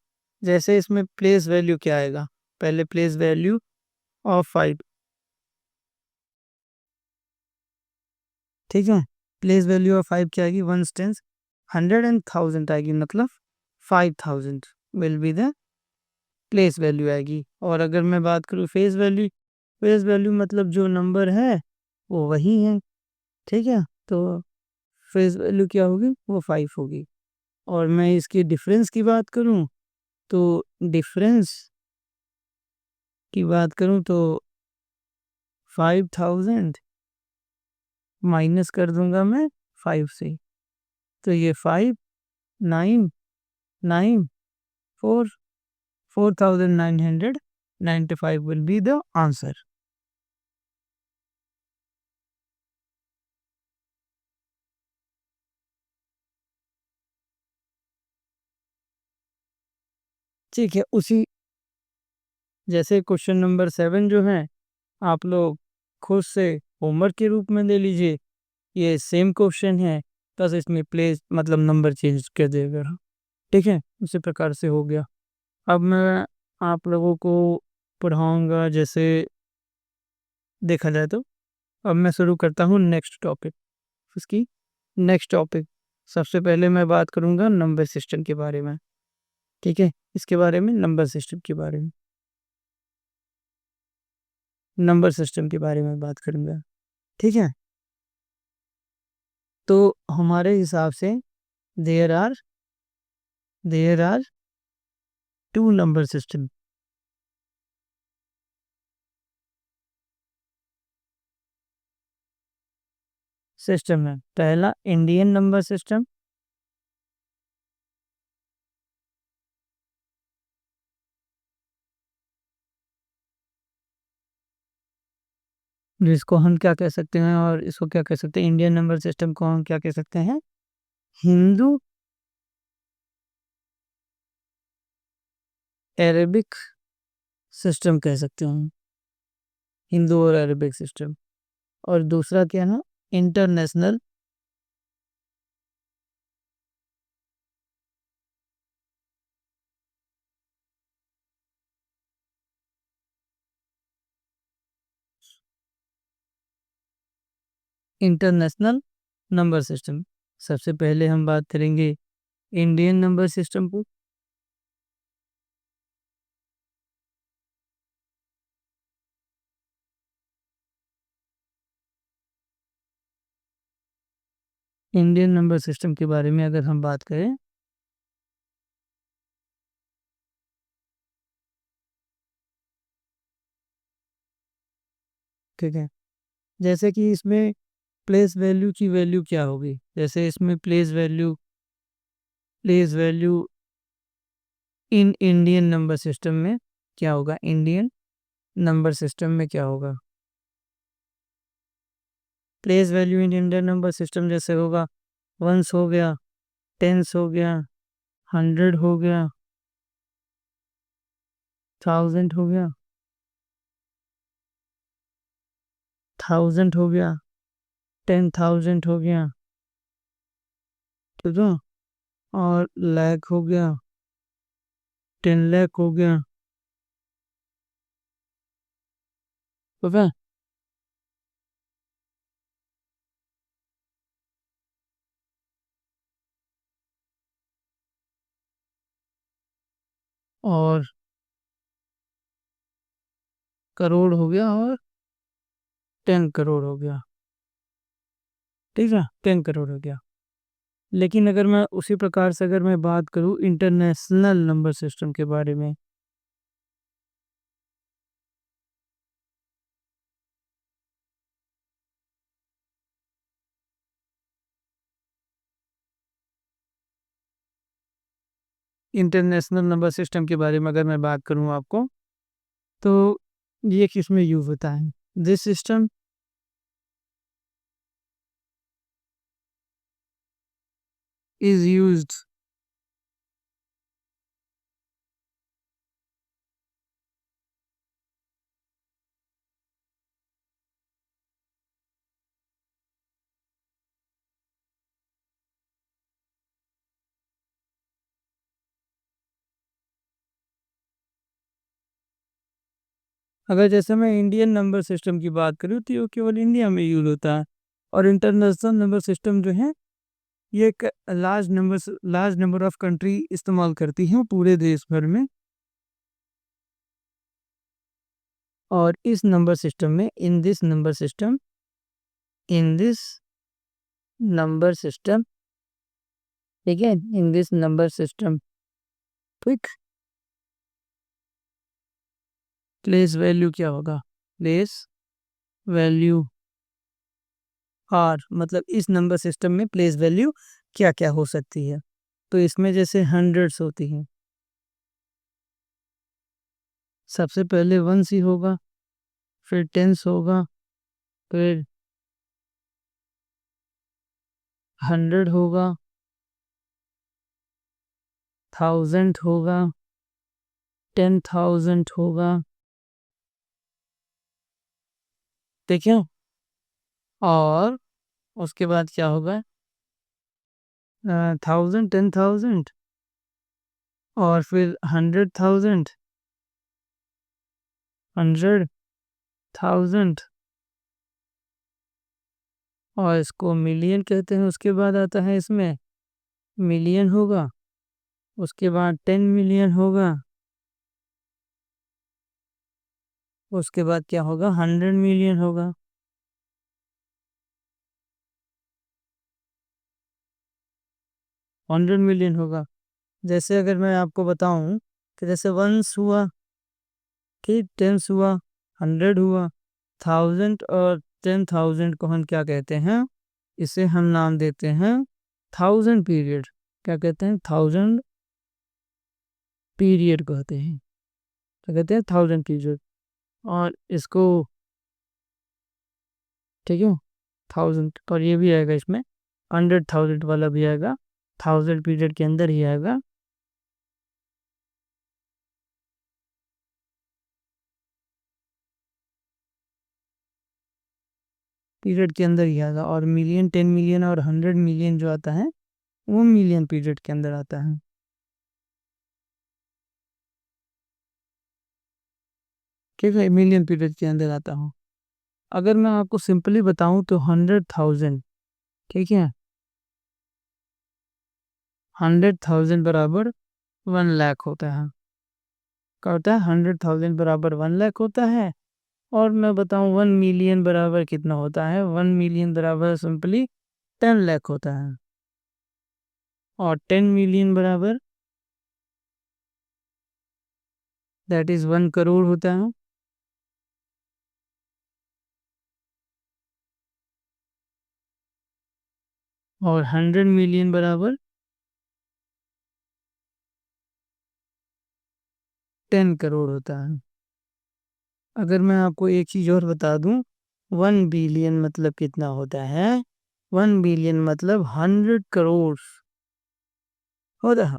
जैसे इसमें प्लेस वैल्यू क्या आएगा, पहले प्लेस वैल्यू ऑफ 5। ठीक है, प्लेस वैल्यू ऑफ 5 क्या आएगी, 1 टेंस 100 एंड 1000 आएगी, मतलब 5000 will be the place value आएगी। और अगर मैं बात करूँ फेस वैल्यू मतलब जो नंबर है वो वही है। ठीक है, तो फेस वैल्यू क्या होगी, वो 5 होगी। और मैं इसकी डिफरेंस की बात करूँ तो डिफरेंस की बात करूँ तो 5000 माइनस कर दूंगा मैं 5 से, तो ये 5 9 9 4 4995 will be the answer। ठीक है, उसी जैसे क्वेश्चन नंबर 7 जो है आप लोग खुद से होमवर्क के रूप में ले लीजिए, ये सेम क्वेश्चन है, बस इसमें प्लेस मतलब नंबर चेंज कर देगा। ठीक है, उसी प्रकार से हो गया। अब मैं आप लोगों को पढ़ाऊंगा, जैसे देखा जाए तो अब मैं शुरू करता हूँ नेक्स्ट टॉपिक। उसकी नेक्स्ट टॉपिक सबसे पहले मैं बात करूंगा नंबर सिस्टम के बारे में। ठीक है, इसके बारे में नंबर सिस्टम के बारे में बात करूंगा। ठीक है, तो हमारे हिसाब से there are there are two number system है। पहला इंडियन नंबर सिस्टम, जिसको हम क्या कह सकते हैं, और इसको क्या कह सकते हैं, इंडियन नंबर सिस्टम को हम क्या कह सकते हैं, हिंदू अरेबिक सिस्टम कह सकते हैं, हिंदू और अरेबिक सिस्टम। और दूसरा क्या है, इंटरनेशनल इंटरनेशनल नंबर सिस्टम। सबसे पहले हम बात करेंगे इंडियन नंबर सिस्टम को। इंडियन नंबर सिस्टम के बारे में अगर हम बात करें, ठीक है, जैसे कि इसमें प्लेस वैल्यू की वैल्यू क्या होगी, जैसे इसमें place value in Indian number system में क्या होगा, इंडियन नंबर सिस्टम में क्या होगा, place value in Indian number system जैसे होगा, वंस हो गया, टेंस हो गया, 100 हो गया, 1000 हो गया, 1000 हो गया, 10,000 हो गया। ठीक है, और लाख हो गया, 10 लाख हो गया। ठीक है, और करोड़ हो गया, और 10 करोड़ हो गया। ठीक है, 10 करोड़ हो गया। लेकिन अगर मैं उसी प्रकार से अगर मैं बात करूं इंटरनेशनल नंबर सिस्टम के बारे में, इंटरनेशनल नंबर सिस्टम के बारे में अगर मैं बात करूं आपको, तो ये किस में यूज होता है, दिस सिस्टम इज यूज्ड अगर जैसे मैं इंडियन नंबर सिस्टम की बात करूँ तो ये केवल इंडिया में यूज होता है, और इंटरनेशनल नंबर सिस्टम जो है ये एक लार्ज नंबर ऑफ कंट्री इस्तेमाल करती हैं पूरे देश भर में। और इस नंबर सिस्टम में इन दिस नंबर सिस्टम ठीक है, इन दिस नंबर सिस्टम ठीक, प्लेस वैल्यू क्या होगा, प्लेस वैल्यू आर, मतलब इस नंबर सिस्टम में प्लेस वैल्यू क्या क्या हो सकती है। तो इसमें जैसे हंड्रेड्स होती हैं, सबसे पहले वंस ही होगा, फिर टेंस होगा, फिर हंड्रेड होगा, थाउजेंड होगा, 10,000 होगा, देखिए। और उसके बाद क्या होगा, 1000, 10,000, और फिर 100,000, 100,000, और इसको मिलियन कहते हैं। उसके बाद आता है इसमें मिलियन होगा, उसके बाद 10 मिलियन होगा, उसके बाद क्या होगा, 100 मिलियन होगा, 100 मिलियन होगा। जैसे अगर मैं आपको बताऊं कि जैसे वंस हुआ, कि टेंस हुआ, 100 हुआ, 1000 और 10,000 को हम क्या कहते हैं, इसे हम नाम देते हैं 1000 पीरियड। क्या कहते हैं, 1000 पीरियड कहते हैं, क्या कहते हैं, 1000 पीरियड। और इसको ठीक है, 1000, और ये भी आएगा इसमें, 100,000 वाला भी आएगा, 1000 पीरियड के अंदर ही आएगा। पीरियड के अंदर ही आएगा। और मिलियन, 10 मिलियन और 100 मिलियन जो आता है वो मिलियन पीरियड के अंदर आता है। ठीक है, मिलियन पीरियड के अंदर आता हूँ। अगर मैं आपको सिंपली बताऊं तो 100,000, ठीक है, 100,000 बराबर 1 लाख होता है। क्या होता है, 100,000 बराबर 1 लाख होता है। और मैं बताऊं 1 मिलियन बराबर कितना होता है, 1 मिलियन बराबर सिंपली 10 लाख होता है। और 10 मिलियन बराबर दैट इज 1 करोड़ होता है। और 100 मिलियन बराबर 10 करोड़ होता है। अगर मैं आपको एक चीज और बता दूं, 1 बिलियन मतलब कितना होता है, 1 बिलियन मतलब 100 करोड़ होता है।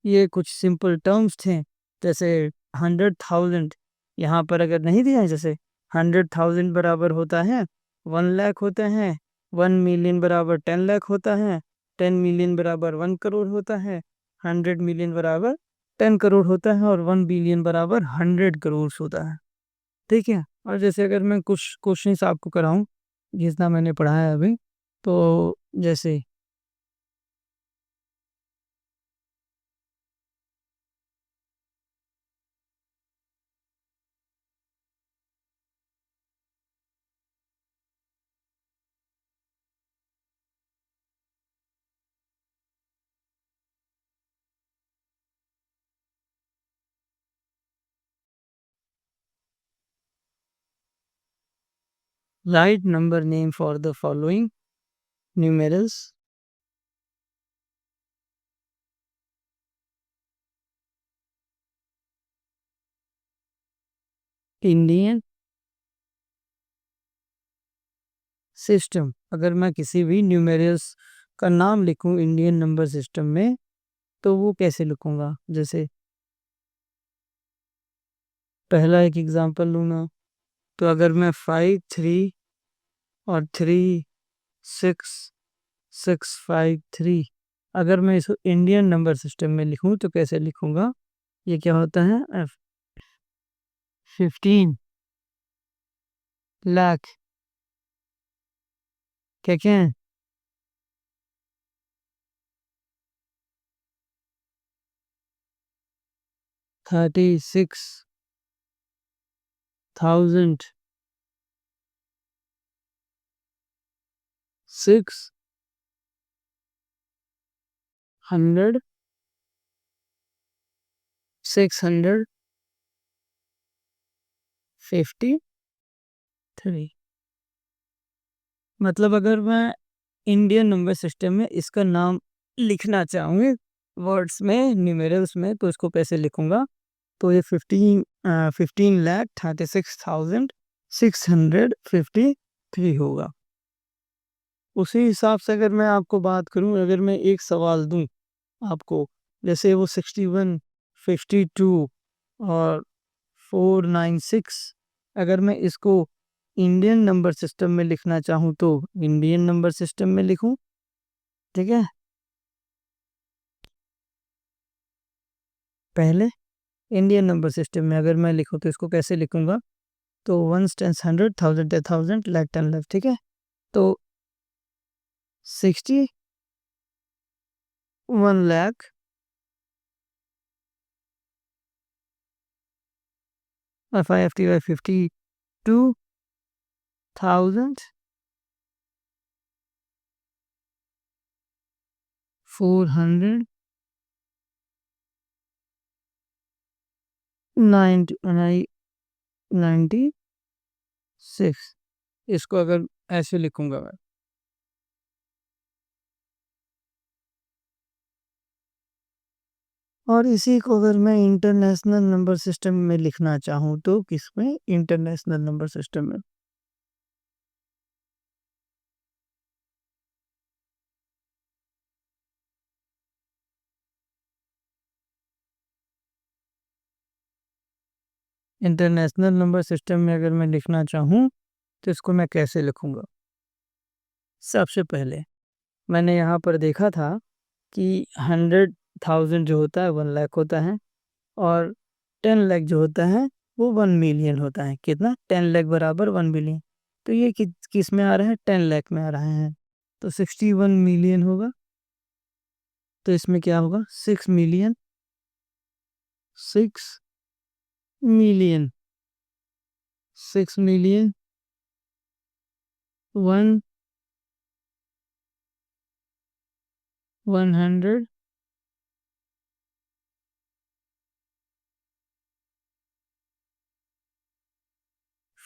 ये कुछ सिंपल टर्म्स थे। जैसे 100,000 यहाँ पर अगर नहीं दिया है, जैसे 100,000 बराबर होता है 1 लाख होता है, 1 मिलियन बराबर 10 लाख होता है, 10 मिलियन बराबर 1 करोड़ होता है, 100 मिलियन बराबर 10 करोड़ होता है, और 1 बिलियन बराबर 100 करोड़ होता है। ठीक है। और जैसे अगर मैं कुछ क्वेश्चंस आपको कराऊं जितना मैंने पढ़ा है अभी, तो जैसे right number name for the following numerals, Indian system. अगर मैं किसी भी न्यूमेरल्स का नाम लिखूं इंडियन नंबर सिस्टम में, तो वो कैसे लिखूंगा, जैसे पहला एक एग्जांपल लूँगा, तो अगर मैं 5 3 और 3 6 6 5 3, अगर मैं इसको इंडियन नंबर सिस्टम में लिखूं तो कैसे लिखूंगा, ये क्या होता है, 15 लाख क्या क्या है 36,600 653 मतलब अगर मैं इंडियन नंबर सिस्टम में इसका नाम लिखना चाहूँगी वर्ड्स में न्यूमेरल्स में तो इसको कैसे लिखूँगा तो ये 15,36,653 होगा। उसी हिसाब से अगर मैं आपको बात करूं अगर मैं एक सवाल दूं आपको जैसे वो 61 52 और 496 अगर मैं इसको इंडियन नंबर सिस्टम में लिखना चाहूं तो इंडियन नंबर सिस्टम में लिखूं ठीक है। पहले इंडियन नंबर सिस्टम में अगर मैं लिखूं तो इसको कैसे लिखूंगा तो once tens 100 thousand 10,000 lakh 10 lakh ठीक है। तो 61 लाख 52,496 इसको अगर ऐसे लिखूंगा मैं और इसी को अगर मैं इंटरनेशनल नंबर सिस्टम में लिखना चाहूँ तो किसमें इंटरनेशनल नंबर सिस्टम में इंटरनेशनल नंबर सिस्टम में अगर मैं लिखना चाहूँ तो इसको मैं कैसे लिखूंगा। सबसे पहले मैंने यहाँ पर देखा था कि 100,000 जो होता है 1 लाख होता है और 10 लाख जो होता है वो 1 मिलियन होता है। कितना 10 लाख बराबर 1 मिलियन तो ये किस में आ रहा है 10 लाख में आ रहा है तो 61 मिलियन होगा। तो इसमें क्या होगा 6 मिलियन 6 मिलियन 6 मिलियन 100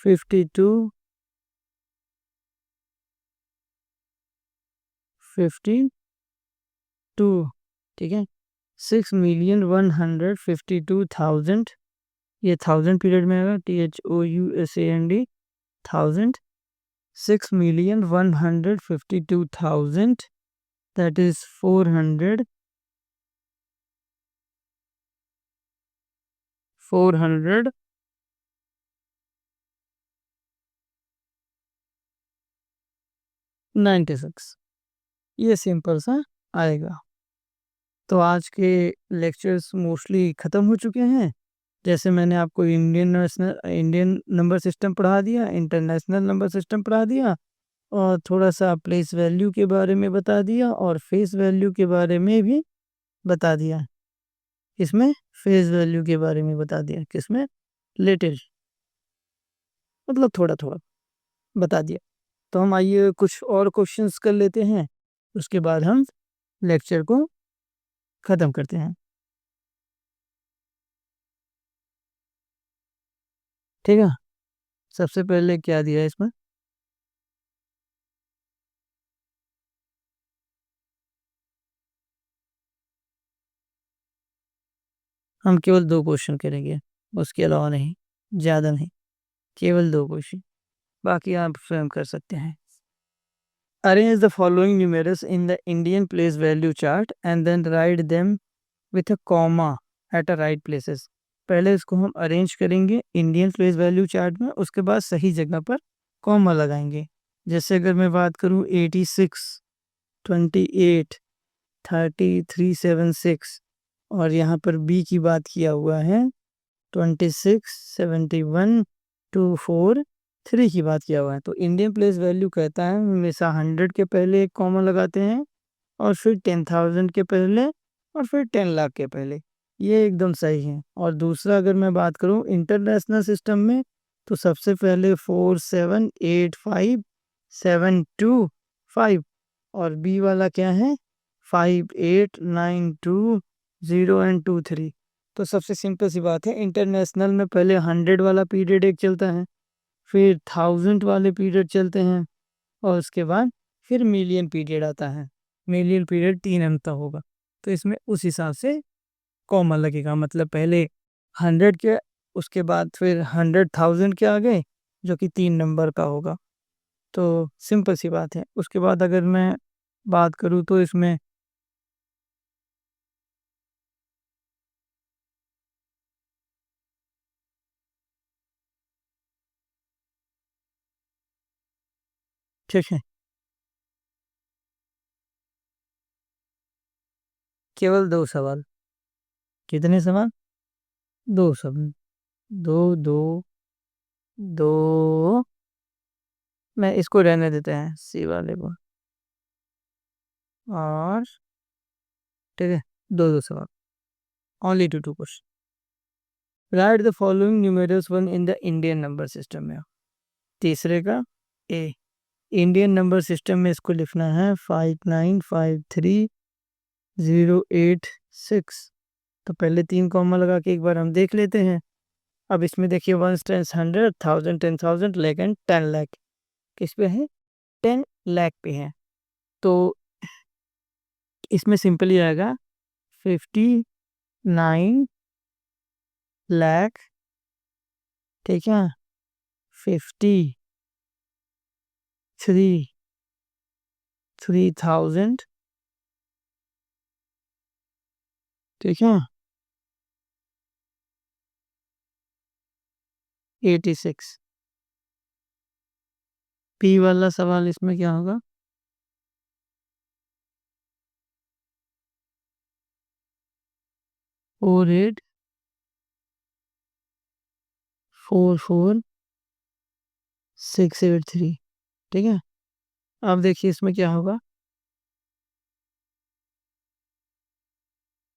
52 52 ठीक है 6,152,000 ये 1000 पीरियड में आएगा THOUSAND 1000 6,152,000 that is 400 96 ये सिंपल सा आएगा। तो आज के लेक्चर्स मोस्टली ख़त्म हो चुके हैं। जैसे मैंने आपको इंडियन नंबर सिस्टम पढ़ा दिया इंटरनेशनल नंबर सिस्टम पढ़ा दिया और थोड़ा-सा प्लेस वैल्यू के बारे में बता दिया और फेस वैल्यू के बारे में भी बता दिया। किसमें? फेस वैल्यू के बारे में बता दिया। किसमें? लिटिल मतलब थोड़ा-थोड़ा बता दिया। तो हम आइए कुछ और क्वेश्चंस कर लेते हैं, उसके बाद हम लेक्चर को ख़त्म करते हैं। ठीक है? सबसे पहले क्या दिया है इसमें? हम केवल 2 क्वेश्चन करेंगे, उसके अलावा नहीं, ज़्यादा नहीं, केवल 2 क्वेश्चन, बाकी आप स्वयं कर सकते हैं। Arrange the following numerals in the Indian place value chart and then write them with a comma at a right places. पहले इसको हम अरेंज करेंगे इंडियन प्लेस वैल्यू चार्ट में उसके बाद सही जगह पर कॉमा लगाएंगे। जैसे अगर मैं बात करूँ 86 28 30 376 और यहाँ पर बी की बात किया हुआ है 26, 71, 243 की बात किया हुआ है। तो इंडियन प्लेस वैल्यू कहता है हमेशा 100 के पहले एक कॉमा लगाते हैं और फिर 10,000 के पहले और फिर 10 लाख के पहले। ये एकदम सही है। और दूसरा अगर मैं बात करूं इंटरनेशनल सिस्टम में, तो सबसे पहले 4785 और बी वाला क्या है 5892 0 एंड 23। तो सबसे सिंपल सी बात है, इंटरनेशनल में पहले 100 वाला पीरियड एक चलता है, फिर 1000 वाले पीरियड चलते हैं और उसके बाद फिर मिलियन पीरियड आता है। मिलियन पीरियड 3 अंक का होगा। तो इसमें उस हिसाब से कॉमा लगेगा, मतलब पहले 100 के, उसके बाद फिर 100,000 के आगे, जो कि 3 नंबर का होगा। तो सिंपल सी बात है। उसके बाद अगर मैं बात करूँ तो इसमें ठीक है, केवल 2 सवाल। कितने सवाल? 2 सवाल। दो दो दो। मैं इसको रहने देते हैं सी वाले को। और ठीक है, 2 सवाल। Only two question. Write the following numerals one in the Indian number system में। तीसरे का ए, इंडियन नंबर सिस्टम में इसको लिखना है 5953086। तो पहले 3 कॉमा लगा के एक बार हम देख लेते हैं। अब इसमें देखिए 1 टेंस 100, 1000 10,000, लाख एंड 10 लाख किस पे है, 10 लाख पे है। तो इसमें सिंपली आएगा 59 लाख, ठीक है, 53,000, ठीक है, 86। पी वाला सवाल इसमें क्या होगा, 4844,683, ठीक है। अब देखिए इसमें क्या होगा,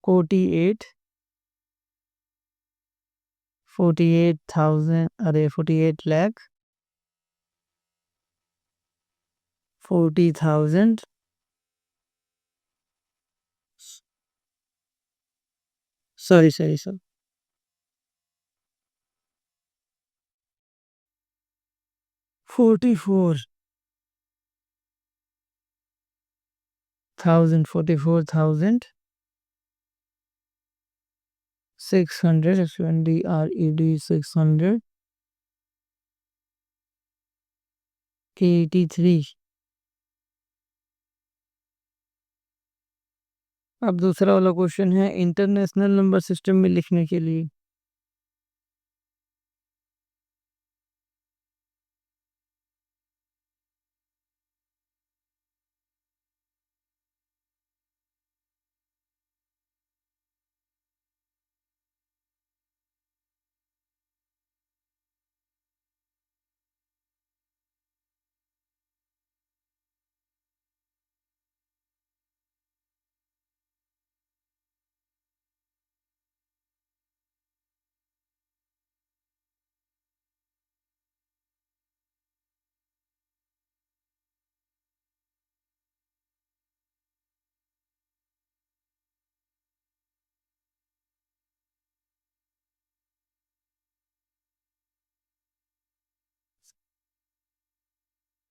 48, 48,000, अरे 48 लाख 40,000, सॉरी सॉरी सर, 44,600, 683। अब दूसरा वाला क्वेश्चन है इंटरनेशनल नंबर सिस्टम में लिखने के लिए।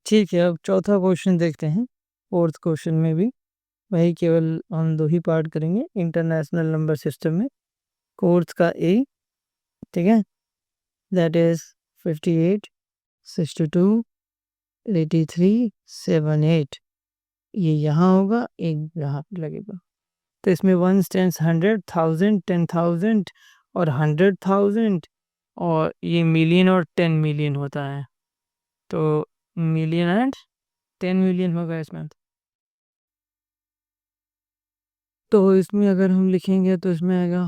ठीक है, अब चौथा क्वेश्चन देखते हैं। फोर्थ क्वेश्चन में भी वही केवल हम 2 ही पार्ट करेंगे इंटरनेशनल नंबर सिस्टम में। कोर्स का ए, ठीक है, दैट इज 58, 62, 83, 78। ये यहाँ होगा, एक यहाँ पे लगेगा। तो इसमें 1 टेंस 100, 1000, 10,000 और 100,000, और ये मिलियन और 10 मिलियन होता है। तो मिलियन एंड 10 मिलियन होगा इसमें। तो इसमें अगर हम लिखेंगे तो इसमें आएगा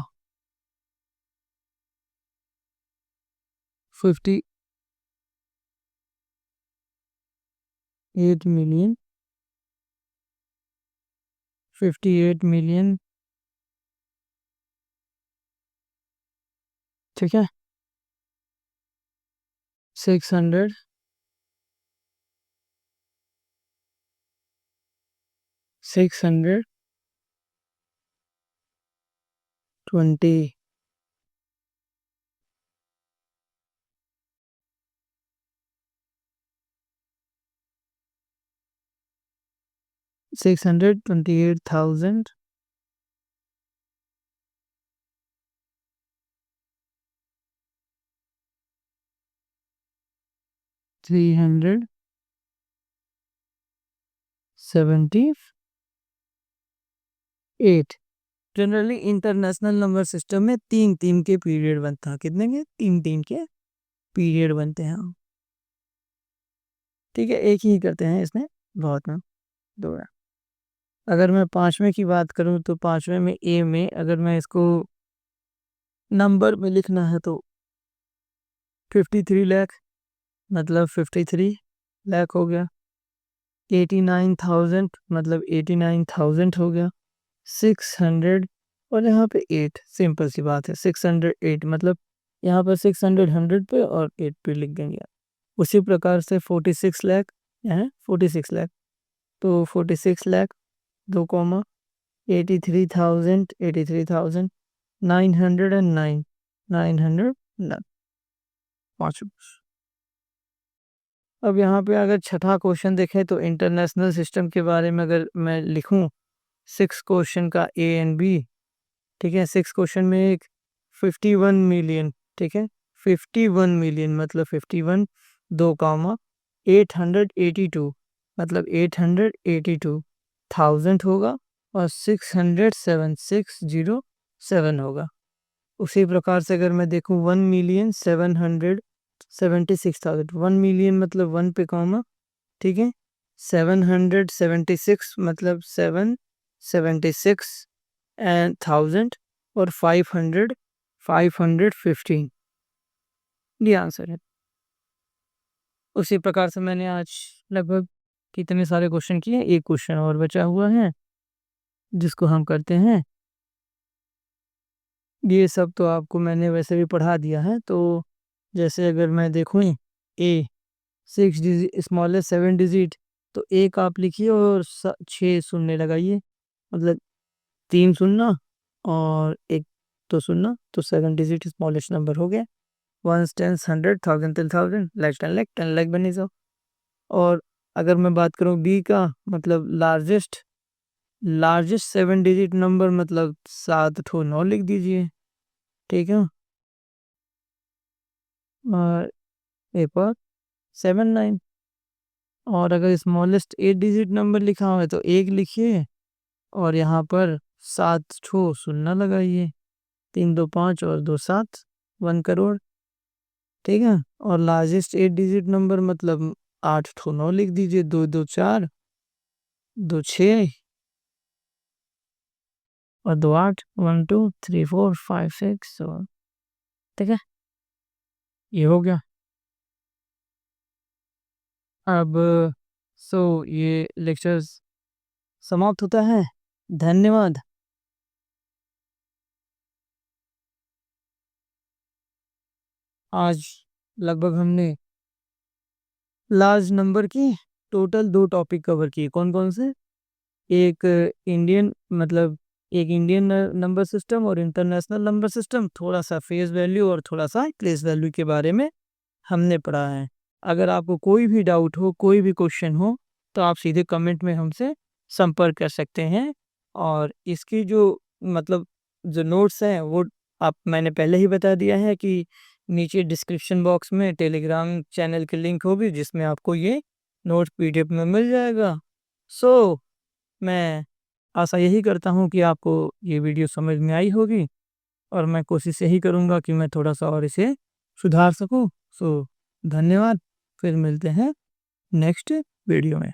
58 मिलियन, ठीक है, 600 620 628,000 378। जनरली इंटरनेशनल नंबर सिस्टम में 3-3 के पीरियड बनता है। कितने के? 3-3 के पीरियड बनते हैं। ठीक है, एक ही करते हैं इसमें, बहुत ना दो है। अगर मैं पांचवें की बात करूं तो पांचवें में ए में अगर मैं इसको नंबर में लिखना है तो 53 लाख, मतलब 53 लाख हो गया। 89,000 मतलब 89,000 हो गया। 600 और यहाँ पे 8, सिंपल सी बात है। 608 मतलब यहाँ पर 600 100 पे और 8 पे लिख देंगे। उसी प्रकार से 46 लाख, यहाँ 46 लाख, तो 46 लाख 2, 83,000 909 909 पाँच। अब यहाँ पे अगर छठा क्वेश्चन देखें तो इंटरनेशनल सिस्टम के बारे में अगर मैं लिखूं, 6 क्वेश्चन का ए एंड बी, ठीक है। 6 क्वेश्चन में एक 51 मिलियन, ठीक है, 51 मिलियन मतलब 51 882 मतलब 882,000 होगा और 607,607 होगा। उसी प्रकार से अगर मैं देखूं 1,776,000, 1 मिलियन मतलब 1 पे कॉमा, ठीक है, 776 मतलब 776 एंड 1000 और 515 ये आंसर है। उसी प्रकार से मैंने आज लगभग कितने सारे क्वेश्चन किए, एक क्वेश्चन और बचा हुआ है जिसको हम करते हैं। ये सब तो आपको मैंने वैसे भी पढ़ा दिया है। तो जैसे अगर मैं देखूँ ए 6 डिजिट स्मॉलेस्ट 7 डिजिट, तो एक आप लिखिए और 6 शून्य लगाइए, मतलब 3 शून्य और एक तो शून्य, तो 7 डिजिट स्मॉलेस्ट नंबर हो गया। 1 10 100 1000 10,000 लाख 10 लाख 10 लाख बनी जाओ। और अगर मैं बात करूं बी का, मतलब लार्जेस्ट 7 डिजिट नंबर मतलब 7 ठो 9 लिख दीजिए, ठीक है। और ए पर 79। और अगर स्मॉलेस्ट 8 डिजिट नंबर लिखा हुआ है तो एक लिखिए और यहाँ पर 7 ठो शून्य लगाइए, 3 2 5 और 2 7, 1 करोड़, ठीक है। और लार्जेस्ट 8 डिजिट नंबर मतलब 8 ठो 9 लिख दीजिए, 2 2 4 2 6 और 2 8, 1 2 3 4 5 6 7, ठीक है, ये हो गया। अब ये लेक्चर्स समाप्त होता है। धन्यवाद। आज लगभग हमने लार्ज नंबर की टोटल 2 टॉपिक कवर किए। कौन कौन से? एक इंडियन मतलब एक इंडियन नंबर सिस्टम और इंटरनेशनल नंबर सिस्टम, थोड़ा सा फेस वैल्यू और थोड़ा सा प्लेस वैल्यू के बारे में हमने पढ़ा है। अगर आपको कोई भी डाउट हो, कोई भी क्वेश्चन हो, तो आप सीधे कमेंट में हमसे संपर्क कर सकते हैं। और इसकी मतलब जो नोट्स हैं वो आप मैंने पहले ही बता दिया है कि नीचे डिस्क्रिप्शन बॉक्स में टेलीग्राम चैनल की लिंक होगी जिसमें आपको ये नोट पीडीएफ में मिल जाएगा। सो मैं आशा यही करता हूँ कि आपको ये वीडियो समझ में आई होगी और मैं कोशिश यही करूँगा कि मैं थोड़ा सा और इसे सुधार सकूँ। सो धन्यवाद, फिर मिलते हैं नेक्स्ट वीडियो में।